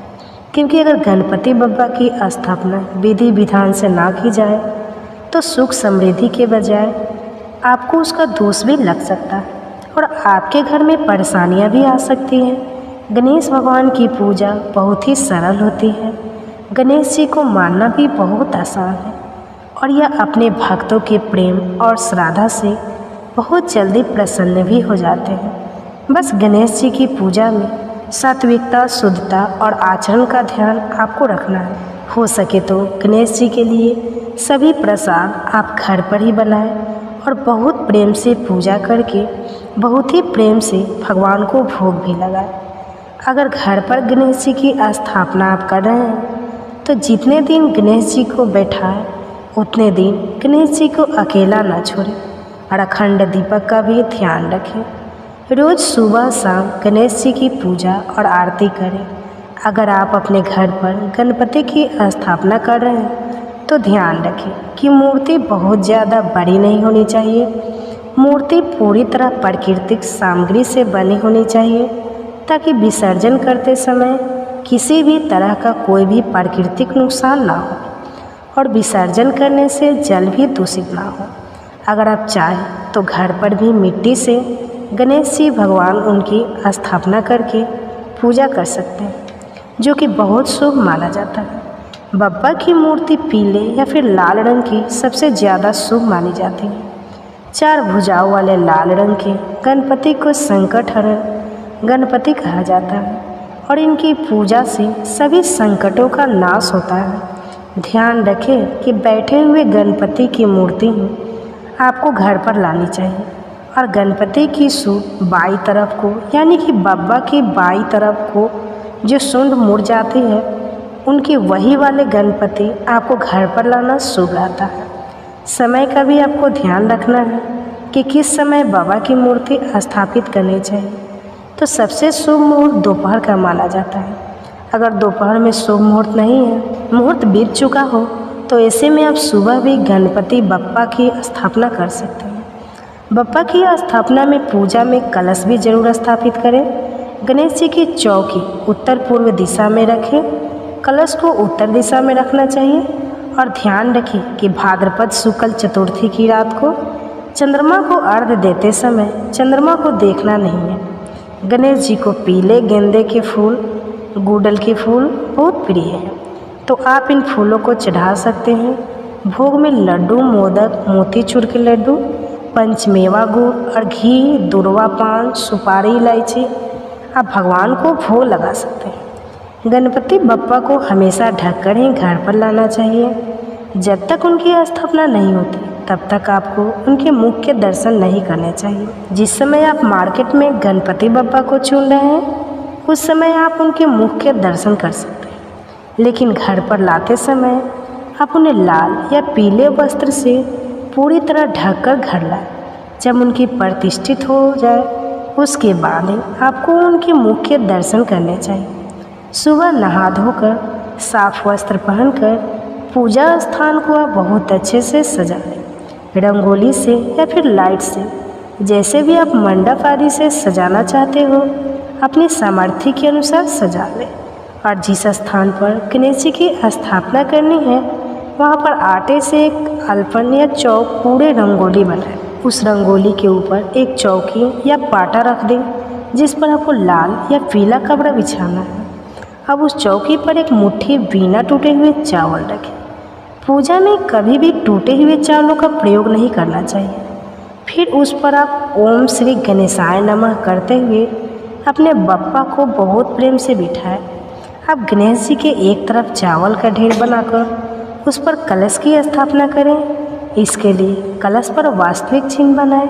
[SPEAKER 1] क्योंकि अगर गणपति बप्पा की स्थापना विधि विधान से ना की जाए तो सुख समृद्धि के बजाय आपको उसका दोष भी लग सकता है और आपके घर में परेशानियां भी आ सकती हैं। गणेश भगवान की पूजा बहुत ही सरल होती है। गणेश जी को मानना भी बहुत आसान है और यह अपने भक्तों के प्रेम और श्रद्धा से बहुत जल्दी प्रसन्न भी हो जाते हैं। बस गणेश जी की पूजा में सात्विकता, शुद्धता और आचरण का ध्यान आपको रखना है। हो सके तो गणेश जी के लिए सभी प्रसाद आप घर पर ही बनाएं और बहुत प्रेम से पूजा करके बहुत ही प्रेम से भगवान को भोग भी लगाएं। अगर घर पर गणेश जी की स्थापना आप कर रहे हैं तो जितने दिन गणेश जी को बैठाएं उतने दिन गणेश जी को अकेला ना छोड़ें और अखंड दीपक का भी ध्यान रखें। रोज़ सुबह शाम गणेश जी की पूजा और आरती करें। अगर आप अपने घर पर गणपति की स्थापना कर रहे हैं तो ध्यान रखें कि मूर्ति बहुत ज़्यादा बड़ी नहीं होनी चाहिए। मूर्ति पूरी तरह प्राकृतिक सामग्री से बनी होनी चाहिए ताकि विसर्जन करते समय किसी भी तरह का कोई भी प्राकृतिक नुकसान ना हो और विसर्जन करने से जल भी दूषित ना हो। अगर आप चाहें तो घर पर भी मिट्टी से गणेश जी भगवान उनकी स्थापना करके पूजा कर सकते हैं, जो कि बहुत शुभ माना जाता है। बप्पा की मूर्ति पीले या फिर लाल रंग की सबसे ज़्यादा शुभ मानी जाती है। 4 भुजाओं वाले लाल रंग के गणपति को संकटहरण गणपति कहा जाता है और इनकी पूजा से सभी संकटों का नाश होता है। ध्यान रखें कि बैठे हुए गणपति की मूर्ति ही आपको घर पर लानी चाहिए और गणपति की सूंड बाईं तरफ को, यानी कि बप्पा की बाईं तरफ को जो सूंड मुड़ जाती है, उनके वही वाले गणपति आपको घर पर लाना शुभ रहता है। समय का भी आपको ध्यान रखना है कि किस समय बाबा की मूर्ति स्थापित करनी चाहिए। तो सबसे शुभ मुहूर्त दोपहर का माना जाता है। अगर दोपहर में शुभ मुहूर्त नहीं है, मुहूर्त बीत चुका हो, तो ऐसे में आप सुबह भी गणपति बप्पा की स्थापना कर सकते हैं। बप्पा की स्थापना में पूजा में कलश भी जरूर स्थापित करें। गणेश जी की चौकी उत्तर पूर्व दिशा में रखें। कलश को उत्तर दिशा में रखना चाहिए और ध्यान रखें कि भाद्रपद शुक्ल चतुर्थी की रात को चंद्रमा को अर्घ्य देते समय चंद्रमा को देखना नहीं है। गणेश जी को पीले गेंदे के फूल, गूडल के फूल बहुत प्रिय हैं, तो आप इन फूलों को चढ़ा सकते हैं। भोग में लड्डू, मोदक, मोतीचूर के लड्डू, पंचमेवा गुड़ और घी, दुर्वा पान, सुपारी, इलायची आप भगवान को भोग लगा सकते हैं। गणपति बप्पा को हमेशा ढककर ही घर पर लाना चाहिए। जब तक उनकी स्थापना नहीं होती तब तक आपको उनके मुख के दर्शन नहीं करने चाहिए। जिस समय आप मार्केट में गणपति बप्पा को चुन रहे हैं उस समय आप उनके मुख के दर्शन कर सकते हैं, लेकिन घर पर लाते समय आप उन्हें लाल या पीले वस्त्र से पूरी तरह ढककर घर लाएं। जब उनकी प्रतिष्ठित हो जाए उसके बाद ही आपको उनके मुख के दर्शन करने चाहिए। सुबह नहा धोकर साफ वस्त्र पहनकर पूजा स्थान को आप बहुत अच्छे से सजा लें, रंगोली से या फिर लाइट से, जैसे भी आप मंडप आदि से सजाना चाहते हो अपनी सामर्थ्य के अनुसार सजा लें। और जिस स्थान पर गणेश जी की स्थापना करनी है वहाँ पर आटे से एक अल्पन या चौक पूरे रंगोली बनाएं। उस रंगोली के ऊपर एक चौकी या पाटा रख दें जिस पर आपको लाल या पीला कपड़ा बिछाना है। अब उस चौकी पर एक मुट्ठी बिना टूटे हुए चावल रखें। पूजा में कभी भी टूटे हुए चावलों का प्रयोग नहीं करना चाहिए। फिर उस पर आप ओम श्री गणेशाय नमः करते हुए अपने बप्पा को बहुत प्रेम से बिठाएं। आप गणेश जी के एक तरफ चावल का ढेर बनाकर उस पर कलश की स्थापना करें। इसके लिए कलश पर वास्तविक चिन्ह बनाएं,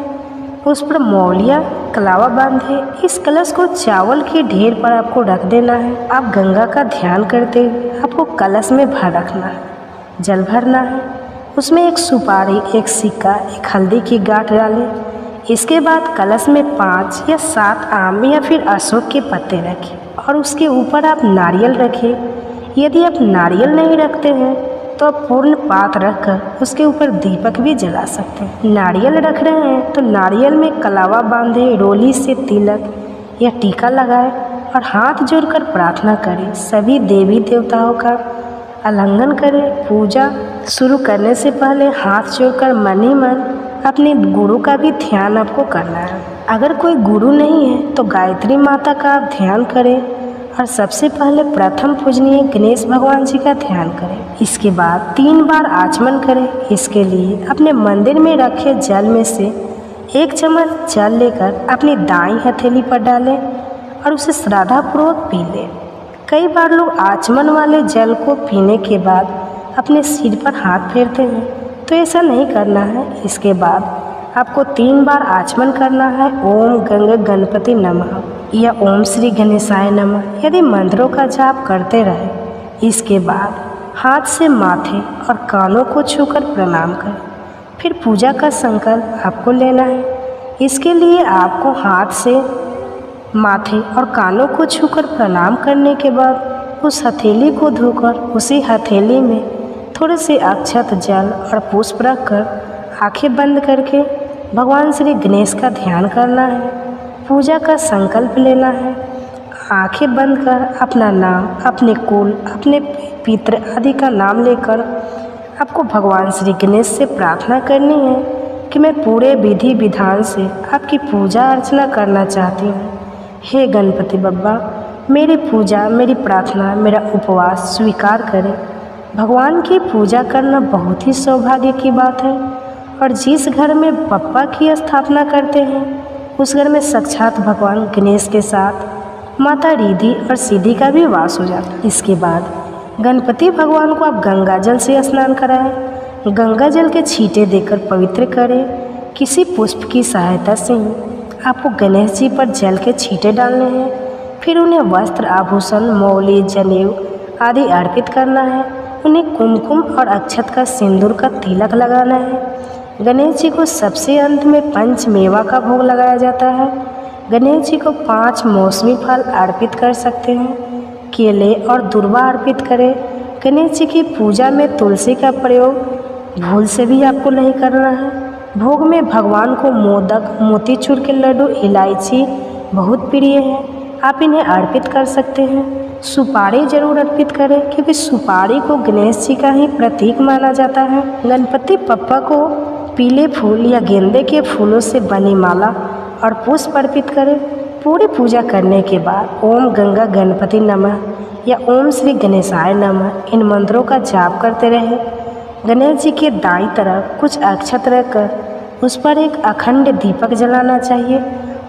[SPEAKER 1] उस पर मौलिया कलावा बांधे। इस कलश को चावल के ढेर पर आपको रख देना है। आप गंगा का ध्यान करते हुए आपको कलश में भर रखना है, जल भरना है। उसमें एक सुपारी, एक सिक्का, एक हल्दी की गांठ डालें। इसके बाद कलश में 5 या 7 आम या फिर अशोक के पत्ते रखें और उसके ऊपर आप नारियल रखें। यदि आप नारियल नहीं रखते हैं तो आप पूर्ण पात रखकर उसके ऊपर दीपक भी जला सकते हैं। नारियल रख रहे हैं तो नारियल में कलावा बांधे, रोली से तिलक या टीका लगाए और हाथ जोड़कर प्रार्थना करें। सभी देवी देवताओं का आलिंगन करें। पूजा शुरू करने से पहले हाथ जोड़कर मन ही मन अपने गुरु का भी ध्यान आपको करना है। अगर कोई गुरु नहीं है तो गायत्री माता का आप ध्यान करें और सबसे पहले प्रथम पूजनीय गणेश भगवान जी का ध्यान करें। इसके बाद 3 बार आचमन करें। इसके लिए अपने मंदिर में रखे जल में से 1 चम्मच जल लेकर अपनी दाईं हथेली पर डालें और उसे श्रद्धापूर्वक पी लें। कई बार लोग आचमन वाले जल को पीने के बाद अपने सिर पर हाथ फेरते हैं, तो ऐसा नहीं करना है। इसके बाद आपको 3 बार आचमन करना है। ओम गंग गणपति नमः या ओम श्री गणेशाय नमः यदि मंत्रों का जाप करते रहे। इसके बाद हाथ से माथे और कानों को छूकर प्रणाम करें। फिर पूजा का संकल्प आपको लेना है। इसके लिए आपको हाथ से माथे और कानों को छूकर प्रणाम करने के बाद उस हथेली को धोकर उसी हथेली में थोड़े से अक्षत, जल और पुष्प रखकर आंखें बंद करके भगवान श्री गणेश का ध्यान करना है। पूजा का संकल्प लेना है। आंखें बंद कर अपना नाम, अपने कुल, अपने पितृ आदि का नाम लेकर आपको भगवान श्री गणेश से प्रार्थना करनी है कि मैं पूरे विधि विधान से आपकी पूजा अर्चना करना चाहती हूँ। हे गणपति बप्पा, मेरी पूजा, मेरी प्रार्थना, मेरा उपवास स्वीकार करें। भगवान की पूजा करना बहुत ही सौभाग्य की बात है और जिस घर में बप्पा की स्थापना करते हैं उस घर में साक्षात भगवान गणेश के साथ माता रिद्धि और सिद्धि का भी वास हो जाता है। इसके बाद गणपति भगवान को आप गंगा जल से स्नान कराएं। गंगा जल के छींटे देकर पवित्र करें। किसी पुष्प की सहायता से आपको गणेश जी पर जल के छींटे डालने हैं। फिर उन्हें वस्त्र, आभूषण, मौली, जनेऊ आदि अर्पित करना है। उन्हें कुमकुम और अक्षत का सिंदूर का तिलक लगाना है। गणेश जी को सबसे अंत में पंचमेवा का भोग लगाया जाता है। गणेश जी को 5 मौसमी फल अर्पित कर सकते हैं। केले और दुर्वा अर्पित करें। गणेश जी की पूजा में तुलसी का प्रयोग भूल से भी आपको नहीं करना है। भोग में भगवान को मोदक, मोतीचूर के लड्डू, इलायची बहुत प्रिय है, आप इन्हें अर्पित कर सकते हैं। सुपारी जरूर अर्पित करें, क्योंकि सुपारी को गणेश जी का ही प्रतीक माना जाता है। गणपति बप्पा को पीले फूल या गेंदे के फूलों से बनी माला और पुष्प अर्पित करें। पूरी पूजा करने के बाद ओम गंगा गणपति नमः या ओम श्री गणेशाय नमः इन मंत्रों का जाप करते रहें। गणेश जी के दाईं तरफ कुछ अक्षत रखकर उस पर एक अखंड दीपक जलाना चाहिए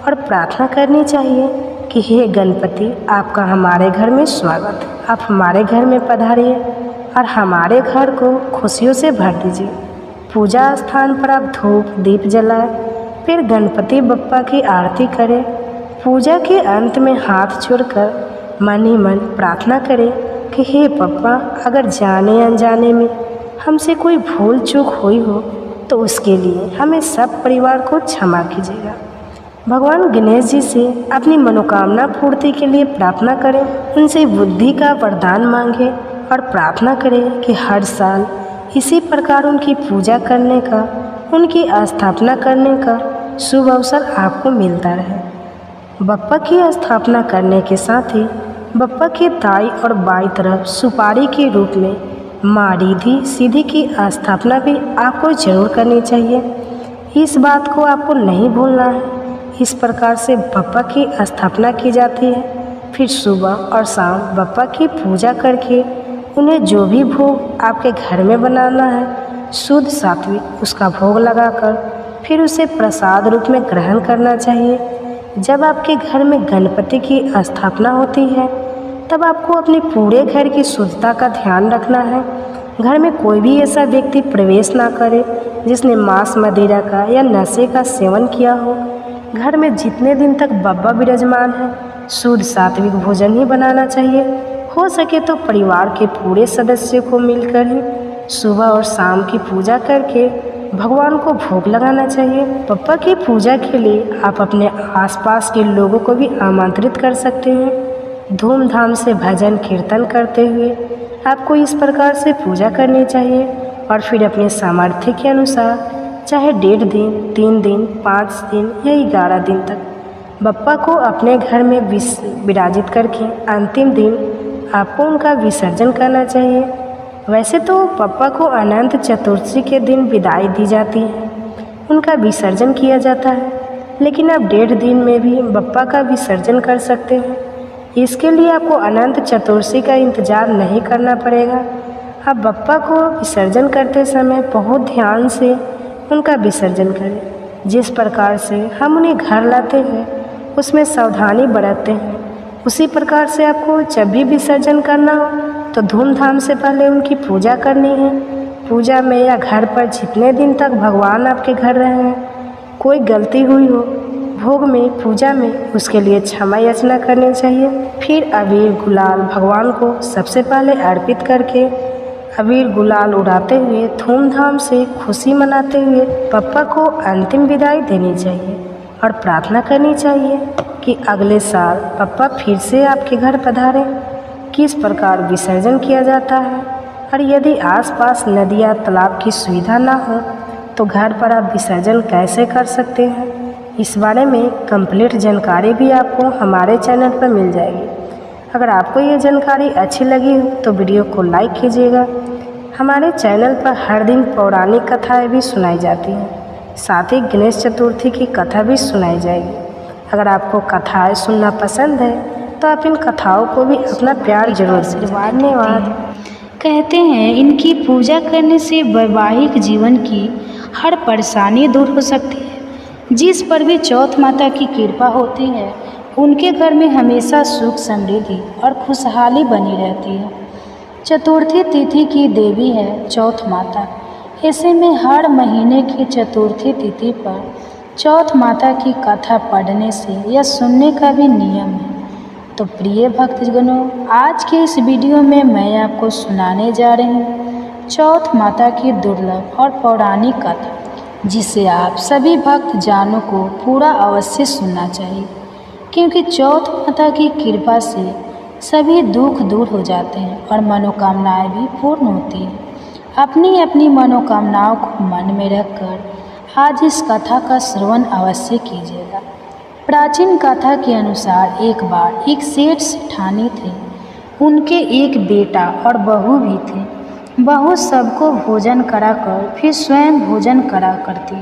[SPEAKER 1] और प्रार्थना करनी चाहिए कि हे गणपति, आपका हमारे घर में स्वागत, आप हमारे घर में पधारिए और हमारे घर को खुशियों से भर दीजिए। पूजा स्थान पर आप धूप दीप जलाएं, फिर गणपति बप्पा की आरती करें। पूजा के अंत में हाथ जोड़कर मन ही मन प्रार्थना करें कि हे बप्पा, अगर जाने अनजाने में हमसे कोई भूल चूक हुई हो तो उसके लिए हमें सब परिवार को क्षमा कीजिएगा। भगवान गणेश जी से अपनी मनोकामना पूर्ति के लिए प्रार्थना करें, उनसे बुद्धि का वरदान मांगें और प्रार्थना करें कि हर साल इसी प्रकार उनकी पूजा करने का, उनकी स्थापना करने का शुभ अवसर आपको मिलता रहे। बप्पा की स्थापना करने के साथ ही बप्पा के दाईं और बाईं तरफ सुपारी के रूप में माँ रिद्धि सिद्धि की स्थापना भी आपको जरूर करनी चाहिए। इस बात को आपको नहीं भूलना है। इस प्रकार से बप्पा की स्थापना की जाती है। फिर सुबह और शाम बप्पा की पूजा करके उन्हें जो भी भोग आपके घर में बनाना है शुद्ध सात्विक उसका भोग लगाकर फिर उसे प्रसाद रूप में ग्रहण करना चाहिए। जब आपके घर में गणपति की स्थापना होती है तब आपको अपने पूरे घर की शुद्धता का ध्यान रखना है। घर में कोई भी ऐसा व्यक्ति प्रवेश ना करे जिसने मांस मदिरा का या नशे का सेवन किया हो। घर में जितने दिन तक बप्पा विराजमान है शुद्ध सात्विक भोजन ही बनाना चाहिए। हो सके तो परिवार के पूरे सदस्यों को मिलकर ही सुबह और शाम की पूजा करके भगवान को भोग लगाना चाहिए। बप्पा की पूजा के लिए आप अपने आसपास के लोगों को भी आमंत्रित कर सकते हैं। धूमधाम से भजन कीर्तन करते हुए आपको इस प्रकार से पूजा करनी चाहिए और फिर अपने सामर्थ्य के अनुसार चाहे 1.5 दिन, 3 दिन, 5 दिन या 11 दिन तक बप्पा को अपने घर में विराजित करके अंतिम दिन आपको उनका विसर्जन करना चाहिए। वैसे तो बप्पा को अनंत चतुर्दशी के दिन विदाई दी जाती है, उनका विसर्जन किया जाता है, लेकिन आप 1.5 दिन में भी बप्पा का विसर्जन कर सकते हैं। इसके लिए आपको अनंत चतुर्दशी का इंतज़ार नहीं करना पड़ेगा। आप बप्पा को विसर्जन करते समय बहुत ध्यान से उनका विसर्जन करें। जिस प्रकार से हम उन्हें घर लाते हैं उसमें सावधानी बरतते हैं, उसी प्रकार से आपको जब भी विसर्जन करना हो तो धूमधाम से पहले उनकी पूजा करनी है। पूजा में या घर पर जितने दिन तक भगवान आपके घर रहे हैं, कोई गलती हुई हो भोग में, पूजा में, उसके लिए क्षमा याचना करनी चाहिए। फिर अबीर गुलाल भगवान को सबसे पहले अर्पित करके अबीर गुलाल उड़ाते हुए धूमधाम से खुशी मनाते हुए बप्पा को अंतिम विदाई देनी चाहिए और प्रार्थना करनी चाहिए कि अगले साल बप्पा फिर से आपके घर पधारें। किस प्रकार विसर्जन किया जाता है और यदि आसपास नदी या तालाब की सुविधा ना हो तो घर पर आप विसर्जन कैसे कर सकते हैं, इस बारे में कंप्लीट जानकारी भी आपको हमारे चैनल पर मिल जाएगी। अगर आपको ये जानकारी अच्छी लगी हो तो वीडियो को लाइक कीजिएगा। हमारे चैनल पर हर दिन पौराणिक कथाएं भी सुनाई जाती हैं, साथ ही गणेश चतुर्थी की कथा भी सुनाई जाएगी। अगर आपको कथाएं सुनना पसंद है तो आप इन कथाओं को भी अपना प्यार जरूर दीजिए। धन्यवाद।
[SPEAKER 2] कहते हैं इनकी पूजा करने से वैवाहिक जीवन की हर परेशानी दूर हो सकती है। जिस पर भी चौथ माता की कृपा होती है उनके घर में हमेशा सुख समृद्धि और खुशहाली बनी रहती है। चतुर्थी तिथि की देवी है चौथ माता। ऐसे में हर महीने की चतुर्थी तिथि पर चौथ माता की कथा पढ़ने से या सुनने का भी नियम है। तो प्रिय भक्तजनों, आज के इस वीडियो में मैं आपको सुनाने जा रही हूँ चौथ माता की दुर्लभ और पौराणिक कथा, जिसे आप सभी भक्त जानों को पूरा अवश्य सुनना चाहिए, क्योंकि चौथ माता की कृपा से सभी दुख दूर हो जाते हैं और मनोकामनाएं भी पूर्ण होती हैं। अपनी अपनी मनोकामनाओं को मन में रखकर आज इस कथा का श्रवण अवश्य कीजिएगा। प्राचीन कथा के अनुसार एक बार एक सेठ सेठानी थे। उनके एक बेटा और बहू भी थे। बहू सबको भोजन कराकर फिर स्वयं भोजन करा करती।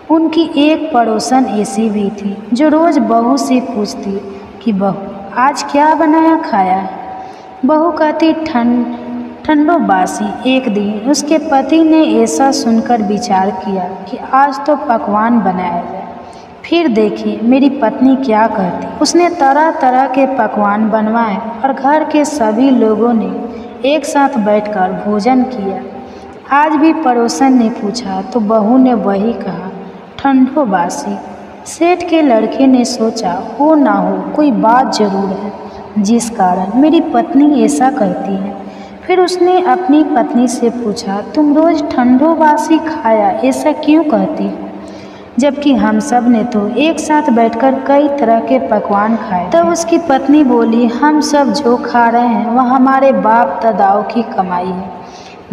[SPEAKER 2] उनकी एक पड़ोसन ऐसी भी थी जो रोज़ बहू से पूछती कि बहू आज क्या बनाया खाया है। बहू कहती ठंडो बासी। एक दिन उसके पति ने ऐसा सुनकर विचार किया कि आज तो पकवान बनाया जाए, फिर देखिए मेरी पत्नी क्या कहती। उसने तरह तरह के पकवान बनवाए और घर के सभी लोगों ने एक साथ बैठकर भोजन किया। आज भी पड़ोसन ने पूछा तो बहू ने वही कहा, ठंडो बासी। सेठ के लड़के ने सोचा हो ना हो कोई बात जरूर है जिस कारण मेरी पत्नी ऐसा कहती है। फिर उसने अपनी पत्नी से पूछा, तुम रोज़ ठंडो बासी खाया ऐसा क्यों कहती हो, जबकि हम सब ने तो एक साथ बैठकर कई तरह के पकवान खाए। तब उसकी पत्नी बोली, हम सब जो खा रहे हैं वह हमारे बाप दादाओं की कमाई है।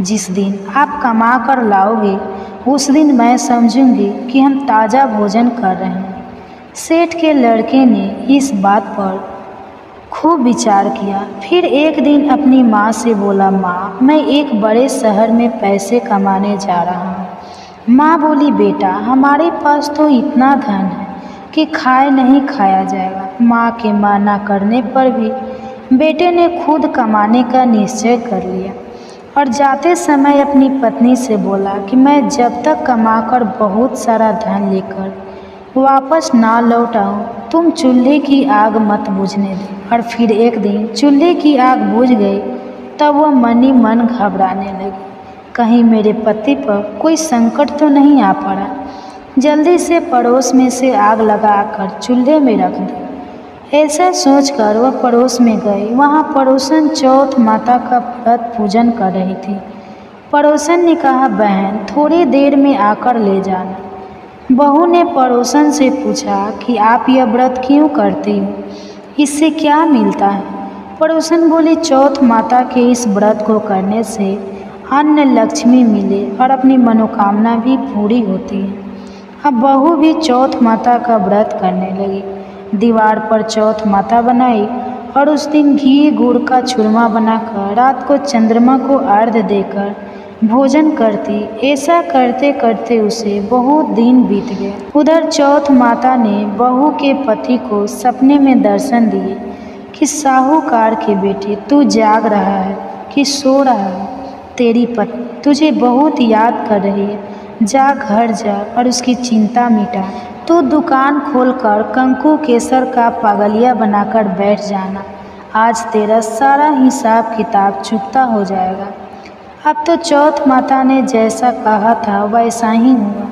[SPEAKER 2] जिस दिन आप कमा कर लाओगे उस दिन मैं समझूंगी कि हम ताज़ा भोजन कर रहे हैं। सेठ के लड़के ने इस बात पर खूब विचार किया। फिर एक दिन अपनी माँ से बोला, माँ मैं एक बड़े शहर में पैसे कमाने जा रहा हूँ। माँ बोली, बेटा हमारे पास तो इतना धन है कि खाए नहीं खाया जाएगा। माँ के मना करने पर भी बेटे ने खुद कमाने का निश्चय कर लिया और जाते समय अपनी पत्नी से बोला कि मैं जब तक कमाकर बहुत सारा धन लेकर वापस ना लौट आऊँ तुम चूल्हे की आग मत बुझने दे। और फिर एक दिन चूल्हे की आग बुझ गई तब वह मन ही मन घबराने लगी, कहीं मेरे पति पर कोई संकट तो नहीं आ पड़ा। जल्दी से पड़ोस में से आग लगाकर चूल्हे में रख दी। ऐसा सोचकर वह पड़ोस में गई। वहाँ पड़ोसन चौथ माता का व्रत पूजन कर रही थी। पड़ोसन ने कहा, बहन थोड़ी देर में आकर ले जाना। बहू ने पड़ोसन से पूछा कि आप यह व्रत क्यों करती हो, इससे क्या मिलता है। पड़ोसन बोली, चौथ माता के इस व्रत को करने से अन्न लक्ष्मी मिले और अपनी मनोकामना भी पूरी होती है। अब बहू भी चौथ माता का व्रत करने लगी। दीवार पर चौथ माता बनाई और उस दिन घी गुड़ का चूरमा बनाकर रात को चंद्रमा को अर्घ्य देकर भोजन करती। ऐसा करते करते उसे बहुत दिन बीत गए। उधर चौथ माता ने बहू के पति को सपने में दर्शन दिए कि साहूकार के बेटे तू जाग रहा है कि सो रहा है, तेरी पत्नी तुझे बहुत याद कर रही है, जा घर जा और उसकी चिंता मिटा। तू दुकान खोलकर कंकु केसर का पागलिया बनाकर बैठ जाना, आज तेरा सारा हिसाब किताब चुकता हो जाएगा। अब तो चौथ माता ने जैसा कहा था वैसा ही हुआ।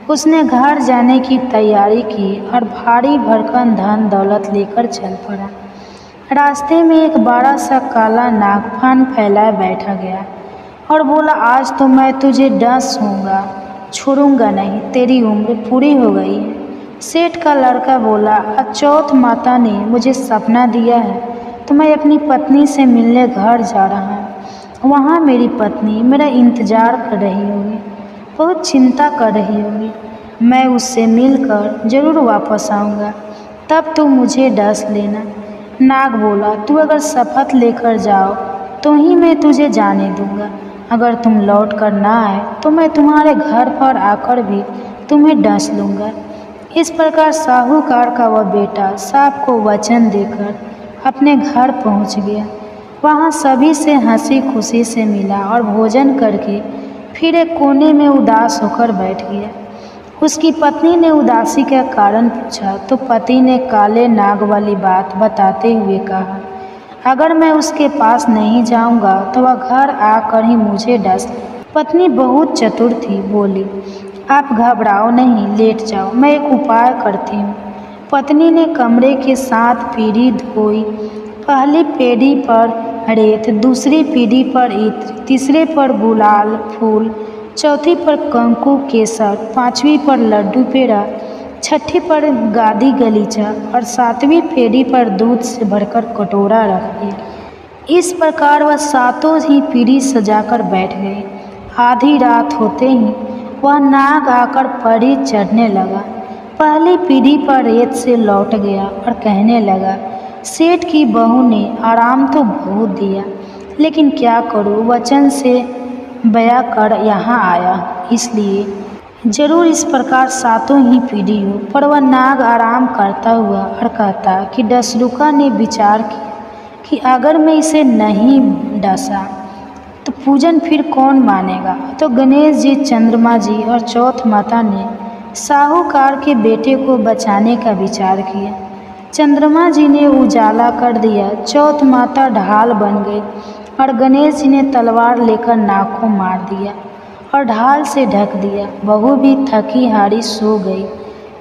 [SPEAKER 2] उसने घर जाने की तैयारी की और भारी भरकम धन दौलत लेकर चल पड़ा। रास्ते में एक बड़ा सा काला नागफन फैलाए बैठा गया और बोला, आज तो मैं तुझे डसूंगा, छोड़ूंगा नहीं, तेरी उम्र पूरी हो गई है। सेठ का लड़का बोला, आज चौथ माता ने मुझे सपना दिया है तो मैं अपनी पत्नी से मिलने घर जा रहा हूँ। वहाँ मेरी पत्नी मेरा इंतज़ार कर रही होगी, बहुत चिंता कर रही होगी। मैं उससे मिलकर ज़रूर वापस आऊँगा, तब तू मुझे डस लेना। नाग बोला, तू अगर शपथ लेकर जाओ तो ही मैं तुझे जाने दूँगा, अगर तुम लौट कर ना आए तो मैं तुम्हारे घर पर आकर भी तुम्हें डस लूँगा। इस प्रकार साहूकार का वह बेटा सांप को वचन देकर अपने घर पहुँच गया। वहाँ सभी से हंसी खुशी से मिला और भोजन करके फिर एक कोने में उदास होकर बैठ गया। उसकी पत्नी ने उदासी का कारण पूछा तो पति ने काले नाग वाली बात बताते हुए कहा, अगर मैं उसके पास नहीं जाऊंगा तो वह घर आकर ही मुझे डस। पत्नी बहुत चतुर थी, बोली, आप घबराओ नहीं, लेट जाओ, मैं एक उपाय करती हूँ। पत्नी ने कमरे के 7 पीढ़ी धोई। पहली पीढ़ी पर रेत, दूसरी पीढ़ी पर इत्र, तीसरे पर गुलाल फूल, चौथी पर कंकु केसर, 5वीं पर लड्डू पेड़ा, 6ठी पर गादी गलीचा और 7वीं पीढ़ी पर दूध से भरकर कटोरा रख दिया। इस प्रकार वह 7 ही पीढ़ी सजाकर बैठ गई। आधी रात होते ही वह नाग आकर परी चढ़ने लगा। पहली पीढ़ी पर रेत से लौट गया और कहने लगा, सेठ की बहू ने आराम तो बहुत दिया, लेकिन क्या करूं, वचन से बया कर यहाँ आया, इसलिए जरूर इस प्रकार सातों ही पीढ़ी हो। पर वह नाग आराम करता हुआ और कहता कि डसरुका ने विचार किया कि अगर मैं इसे नहीं डसा तो पूजन फिर कौन मानेगा। तो गणेश जी, चंद्रमा जी और चौथ माता ने साहूकार के बेटे को बचाने का विचार किया। चंद्रमा जी ने उजाला कर दिया, चौथ माता ढाल बन गई और गणेश जी ने तलवार लेकर नाग को मार दिया और ढाल से ढक दिया। बहू भी थकी हारी सो गई।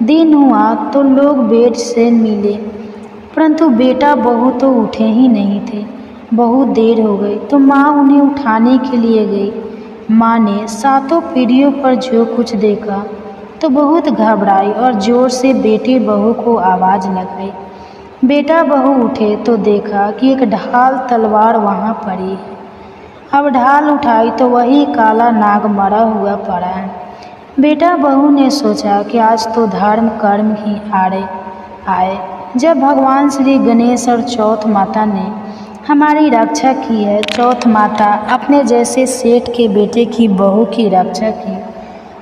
[SPEAKER 2] दिन हुआ तो लोग बेड से मिले, परंतु बेटा बहू तो उठे ही नहीं थे। बहुत देर हो गई तो माँ उन्हें उठाने के लिए गई। माँ ने सातों पीढ़ियों पर जो कुछ देखा तो बहुत घबराई और जोर से बेटे बहू को आवाज़ लगाई। बेटा बहू उठे तो देखा कि एक ढाल तलवार वहाँ पड़ी है। अब ढाल उठाई तो वही काला नाग मरा हुआ पड़ा है। बेटा बहू ने सोचा कि आज तो धर्म कर्म ही आए। जब भगवान श्री गणेश और चौथ माता ने हमारी रक्षा की है, चौथ माता अपने जैसे सेठ के बेटे की बहू की रक्षा की,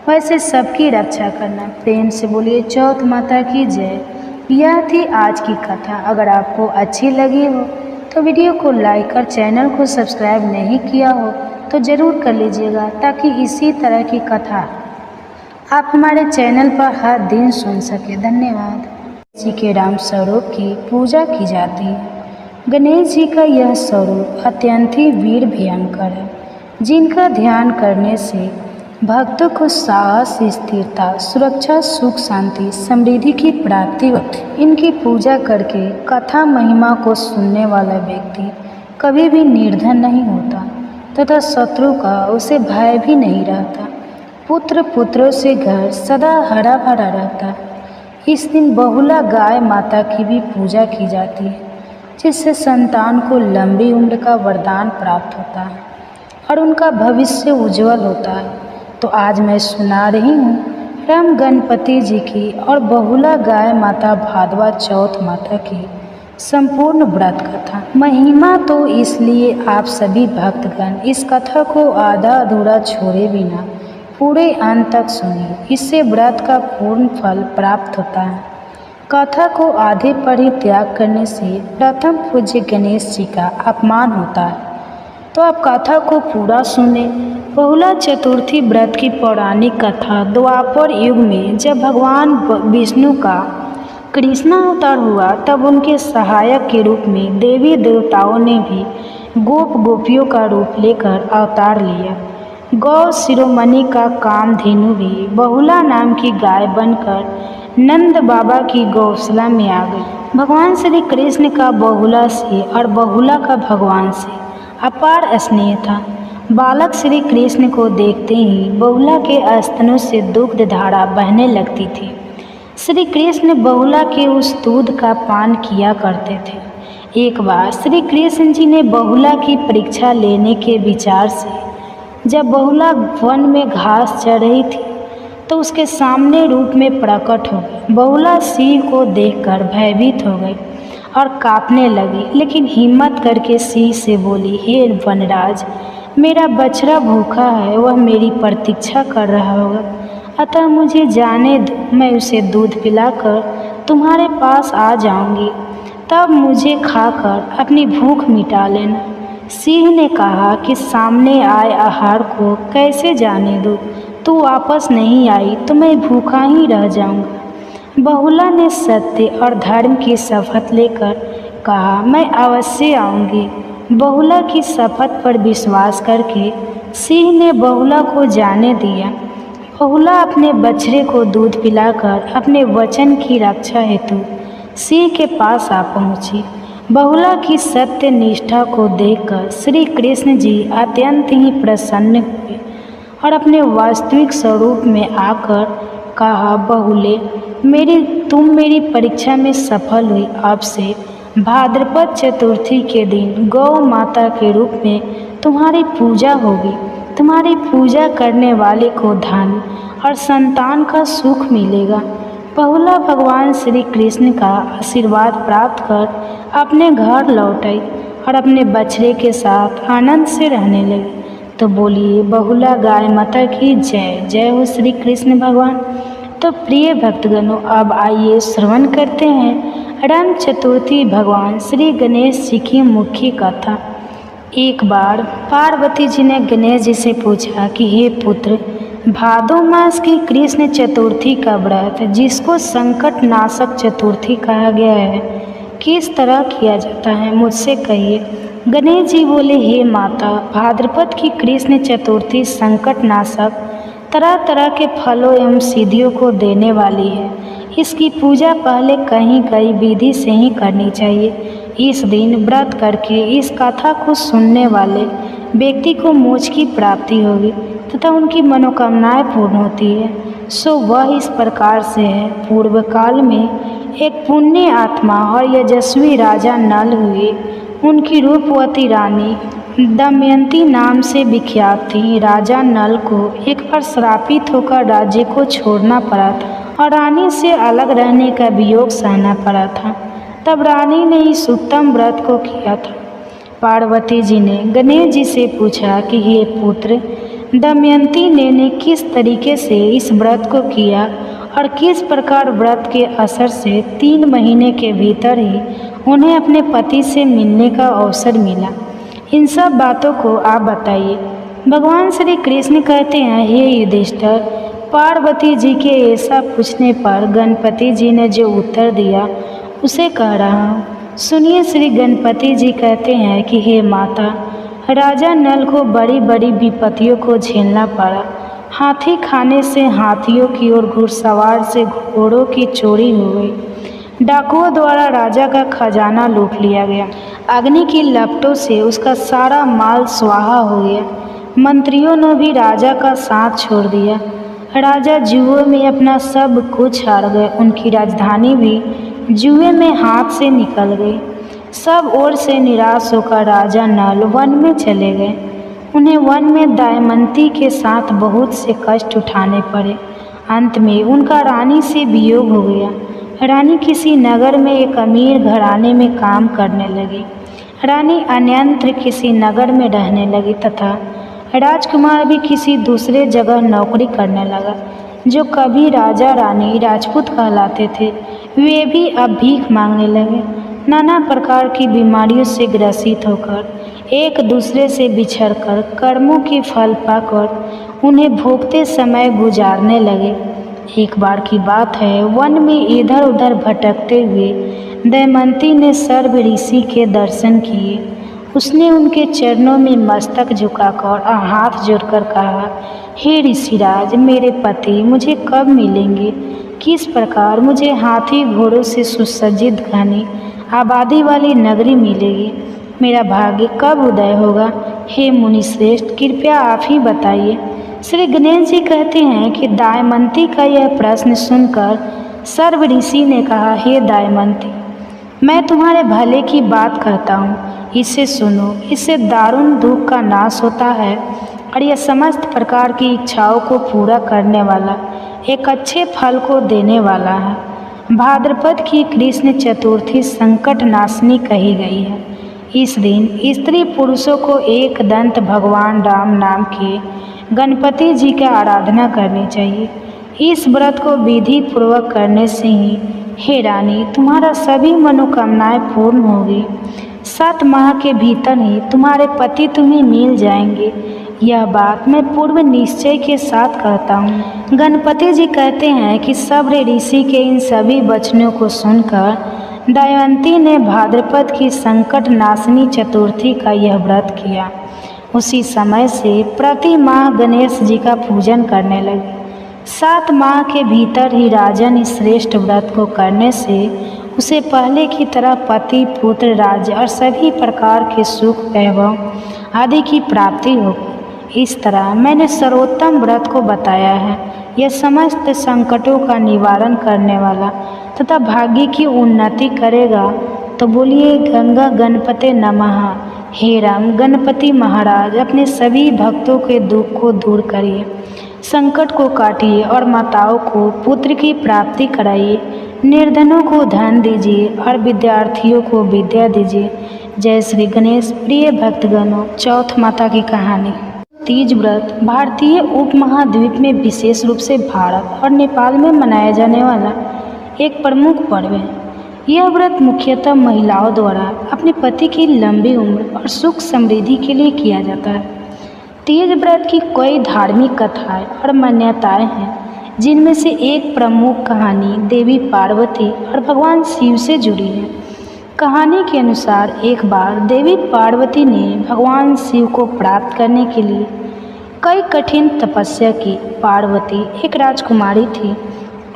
[SPEAKER 2] वैसे सबकी रक्षा करना। प्रेम से बोलिए चौथ माता की जय। यह थी आज की कथा। अगर आपको अच्छी लगी हो तो वीडियो को लाइक और चैनल को सब्सक्राइब नहीं किया हो तो ज़रूर कर लीजिएगा, ताकि इसी तरह की कथा आप हमारे चैनल पर हर दिन सुन सके। धन्यवाद। जी के राम स्वरूप की पूजा की जाती है। गणेश जी का यह स्वरूप अत्यंत ही वीर भयंकर है, जिनका ध्यान करने से भक्तों को साहस, स्थिरता, सुरक्षा, सुख, शांति, समृद्धि की प्राप्ति होती है। इनकी पूजा करके कथा महिमा को सुनने वाला व्यक्ति कभी भी निर्धन नहीं होता तथा शत्रु का उसे भय भी नहीं रहता। पुत्रों से घर सदा हरा भरा रहता है। इस दिन बहुला गाय माता की भी पूजा की जाती है, जिससे संतान को लंबी उम्र का वरदान प्राप्त होता है और उनका भविष्य उज्जवल होता है। तो आज मैं सुना रही हूँ राम गणपति जी की और बहुला गाय माता भादवा चौथ माता की संपूर्ण व्रत कथा। महिमा तो इसलिए आप सभी भक्तगण इस कथा को आधा अधूरा छोड़े बिना पूरे अंत तक सुनिए। इससे व्रत का पूर्ण फल प्राप्त होता है। कथा को आधे पर ही त्याग करने से प्रथम पूज्य गणेश जी का अपमान होता है। तो आप कथा को पूरा सुने। बहुला चतुर्थी व्रत की पौराणिक कथा द्वापर युग में जब भगवान विष्णु का कृष्ण अवतार हुआ, तब उनके सहायक के रूप में देवी देवताओं ने भी गोपियों का रूप लेकर अवतार लिया। गौ शिरोमणि का कामधेनु भी बहुला नाम की गाय बनकर नंद बाबा की गौशाला में आ गई। भगवान श्री कृष्ण का बहुला से और बहुला का भगवान से अपार स्नेह था। बालक श्री कृष्ण को देखते ही बहुला के स्तनों से दुग्ध धारा बहने लगती थी। श्री कृष्ण बहुला के उस दूध का पान किया करते थे। एक बार श्री कृष्ण जी ने बहुला की परीक्षा लेने के विचार से जब बहुला वन में घास चर रही थी तो उसके सामने रूप में प्रकट हो गई। बहुला सिंह को देखकर भयभीत हो गई और कांपने लगी, लेकिन हिम्मत करके सिंह से बोली, हे वनराज, मेरा बछड़ा भूखा है, वह मेरी प्रतीक्षा कर रहा होगा, अतः मुझे जाने दो, मैं उसे दूध पिलाकर तुम्हारे पास आ जाऊंगी, तब मुझे खाकर अपनी भूख मिटा लेना। सिंह ने कहा कि सामने आए आहार को कैसे जाने दूँ, तू वापस नहीं आई तो मैं भूखा ही रह जाऊंगा। बहुला ने सत्य और धर्म की शपथ लेकर कहा, मैं अवश्य आऊंगी। बहुला की शपथ पर विश्वास करके सिंह ने बहुला को जाने दिया। बहुला अपने बछड़े को दूध पिलाकर अपने वचन की रक्षा हेतु सिंह के पास आ पहुंची। बहुला की सत्य निष्ठा को देखकर श्री कृष्ण जी अत्यंत ही प्रसन्न हुए और अपने वास्तविक स्वरूप में आकर कहा, बहुले, तुम मेरी परीक्षा में सफल हुई। अब से भाद्रपद चतुर्थी के दिन गौ माता के रूप में तुम्हारी पूजा होगी। तुम्हारी पूजा करने वाले को धन और संतान का सुख मिलेगा। बहुला भगवान श्री कृष्ण का आशीर्वाद प्राप्त कर अपने घर लौट आई और अपने बछड़े के साथ आनंद से रहने लगी। तो बोलिए बहुला गाय माता की जय। जय हो श्री कृष्ण भगवान। तो प्रिय भक्तगणों, अब आइए श्रवण करते हैं रंग चतुर्थी भगवान श्री गणेश जी की मुख्य कथा। एक बार पार्वती जी ने गणेश जी से पूछा कि हे पुत्र, भादो मास की कृष्ण चतुर्थी का व्रत, जिसको संकट नाशक चतुर्थी कहा गया है, किस तरह किया जाता है, मुझसे कहिए। गणेश जी बोले, हे माता, भाद्रपद की कृष्ण चतुर्थी संकट नाशक तरह तरह के फलों एवं सिद्धियों को देने वाली है। इसकी पूजा पहले कहीं कई विधि से ही करनी चाहिए। इस दिन व्रत करके इस कथा को सुनने वाले व्यक्ति को मोक्ष की प्राप्ति होगी तथा उनकी मनोकामनाएं पूर्ण होती है। सो वह इस प्रकार से है। पूर्व काल में एक पुण्य आत्मा और यशस्वी राजा नल हुए। उनकी रूपवती रानी दमयंती नाम से विख्यात थी। राजा नल को एक बार श्रापित होकर राज्य को छोड़ना पड़ा था और रानी से अलग रहने का वियोग सहना पड़ा था। तब रानी ने इस उत्तम व्रत को किया था। पार्वती जी ने गणेश जी से पूछा कि हे पुत्र, दमयंती ने किस तरीके से इस व्रत को किया और किस प्रकार व्रत के असर से 3 महीने के भीतर ही उन्हें अपने पति से मिलने का अवसर मिला। इन सब बातों को आप बताइए। भगवान श्री कृष्ण कहते हैं, हे युधिष्ठिर, पार्वती जी के ऐसा पूछने पर गणपति जी ने जो उत्तर दिया उसे कह रहा हूँ। सुनिए। श्री गणपति जी कहते हैं कि हे माता, राजा नल को बड़ी बड़ी विपत्तियों को झेलना पड़ा। हाथी खाने से हाथियों की और घुड़सवार से घोड़ों की चोरी हो गई। डाकुओं द्वारा राजा का खजाना लूट लिया गया। अग्नि की लपटों से उसका सारा माल स्वाहा हो गया। मंत्रियों ने भी राजा का साथ छोड़ दिया। राजा जुए में अपना सब कुछ हार गए। उनकी राजधानी भी जुए में हाथ से निकल गई। सब ओर से निराश होकर राजा नल वन में चले गए। उन्हें वन में दमयंती के साथ बहुत से कष्ट उठाने पड़े। अंत में उनका रानी से वियोग हो गया। रानी किसी नगर में एक अमीर घराने में काम करने लगी। रानी अन्यत्र किसी नगर में रहने लगी तथा राजकुमार भी किसी दूसरे जगह नौकरी करने लगा। जो कभी राजा रानी राजपूत कहलाते थे, वे भी अब भीख मांगने लगे। नाना प्रकार की बीमारियों से ग्रसित होकर एक दूसरे से बिछड़कर कर्मों के फल पाकर उन्हें भोगते समय गुजारने लगे। एक बार की बात है, वन में इधर उधर भटकते हुए दमयंती ने सर्व ऋषि के दर्शन किए। उसने उनके चरणों में मस्तक झुकाकर और हाथ जोड़कर कहा, हे ऋषिराज, मेरे पति मुझे कब मिलेंगे? किस प्रकार मुझे हाथी घोड़ों से सुसज्जित घनी आबादी वाली नगरी मिलेगी? मेरा भाग्य कब उदय होगा? हे मुनिश्रेष्ठ, कृपया आप ही बताइए। श्री गणेश जी कहते हैं कि दमयंती का यह प्रश्न सुनकर सर्व ऋषि ने कहा, हे दमयंती, मैं तुम्हारे भले की बात कहता हूँ, इसे सुनो। इससे दारुण दुख का नाश होता है और यह समस्त प्रकार की इच्छाओं को पूरा करने वाला, एक अच्छे फल को देने वाला है। भाद्रपद की कृष्ण चतुर्थी संकट नाशनी कही गई है। इस दिन स्त्री पुरुषों को एक दंत भगवान राम नाम के गणपति जी की आराधना करनी चाहिए। इस व्रत को विधि पूर्वक करने से ही, हे रानी, तुम्हारा सभी मनोकामनाएं पूर्ण होगी। 7 माह के भीतर ही तुम्हारे पति तुम्हें मिल जाएंगे। यह बात मैं पूर्व निश्चय के साथ कहता हूँ। गणपति जी कहते हैं कि सब्र ऋषि के इन सभी वचनों को सुनकर दमयंती ने भाद्रपद की संकट नाशनी चतुर्थी का यह व्रत किया। उसी समय से प्रति माह गणेश जी का पूजन करने लगे। 7 माह के भीतर ही राजन इस श्रेष्ठ व्रत को करने से उसे पहले की तरह पति, पुत्र, राज्य और सभी प्रकार के सुख, वैभव आदि की प्राप्ति होगी। इस तरह मैंने सर्वोत्तम व्रत को बताया है। यह समस्त संकटों का निवारण करने वाला तथा भाग्य की उन्नति करेगा। तो बोलिए गंगा गणपते नमः। हे राम गणपति महाराज, अपने सभी भक्तों के दुख को दूर करिए। संकट को काटिए और माताओं को पुत्र की प्राप्ति कराइए। निर्धनों को धन दीजिए और विद्यार्थियों को विद्या दीजिए। जय श्री गणेश। प्रिय भक्तगणों, चौथ माता की कहानी। तीज व्रत भारतीय उपमहाद्वीप में विशेष रूप से भारत और नेपाल में मनाया जाने वाला एक प्रमुख पर्व है। यह व्रत मुख्यतः महिलाओं द्वारा अपने पति की लंबी उम्र और सुख समृद्धि के लिए किया जाता है। तीज व्रत की कई धार्मिक कथाएं और मान्यताएं हैं, जिनमें से एक प्रमुख कहानी देवी पार्वती और भगवान शिव से जुड़ी है। कहानी के अनुसार एक बार देवी पार्वती ने भगवान शिव को प्राप्त करने के लिए कई कठिन तपस्या की। पार्वती एक राजकुमारी थी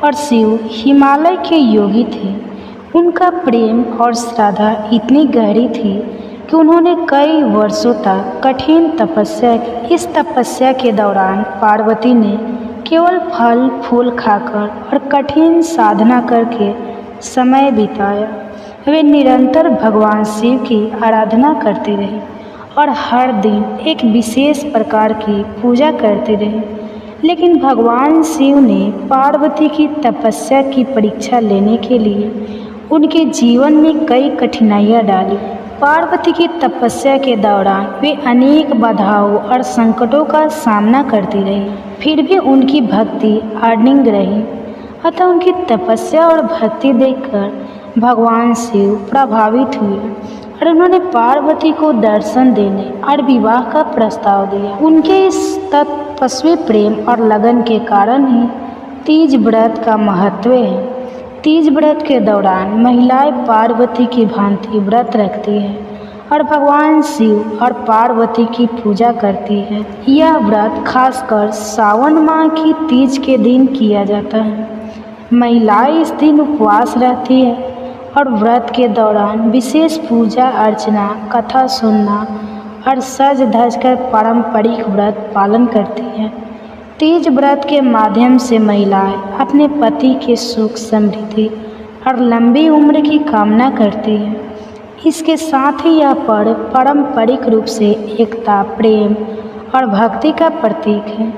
[SPEAKER 2] और शिव हिमालय के योगी थे। उनका प्रेम और श्रद्धा इतनी गहरी थी कि उन्होंने कई वर्षों तक कठिन तपस्या की। इस तपस्या के दौरान पार्वती ने केवल फल फूल खाकर और कठिन साधना करके समय बिताया। वे निरंतर भगवान शिव की आराधना करते रहे और हर दिन एक विशेष प्रकार की पूजा करते रहे। लेकिन भगवान शिव ने पार्वती की तपस्या की परीक्षा लेने के लिए उनके जीवन में कई कठिनाइयाँ डाली। पार्वती की तपस्या के दौरान वे अनेक बाधाओं और संकटों का सामना करती रही, फिर भी उनकी भक्ति अडिग रही। अतः उनकी तपस्या और भक्ति देखकर भगवान शिव प्रभावित हुए और उन्होंने पार्वती को दर्शन देने और विवाह का प्रस्ताव दिया। उनके इस तपस्वी प्रेम और लगन के कारण ही तीज व्रत का महत्व है। तीज व्रत के दौरान महिलाएं पार्वती की भांति व्रत रखती हैं और भगवान शिव और पार्वती की पूजा करती है। यह व्रत खासकर सावन माह की तीज के दिन किया जाता है। महिलाएं इस दिन उपवास रहती है और व्रत के दौरान विशेष पूजा अर्चना, कथा सुनना और सज धज कर पारंपरिक व्रत पालन करती हैं। तीज व्रत के माध्यम से महिलाएं अपने पति के सुख समृद्धि और लंबी उम्र की कामना करती हैं। इसके साथ ही यह पर्व पारंपरिक रूप से एकता, प्रेम और भक्ति का प्रतीक है।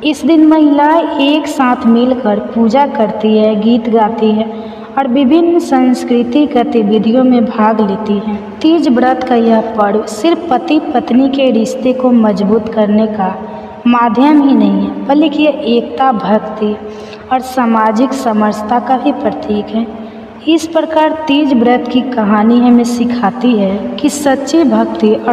[SPEAKER 2] इस दिन महिलाएं एक साथ मिलकर पूजा करती है, गीत गाती है और विभिन्न सांस्कृतिक गतिविधियों में भाग लेती हैं। तीज व्रत का यह पर्व सिर्फ पति पत्नी के रिश्ते को मजबूत करने का माध्यम ही नहीं है, बल्कि यह एकता, भक्ति और सामाजिक समरसता का भी प्रतीक है। इस प्रकार तीज व्रत की कहानी हमें सिखाती है कि सच्ची भक्ति और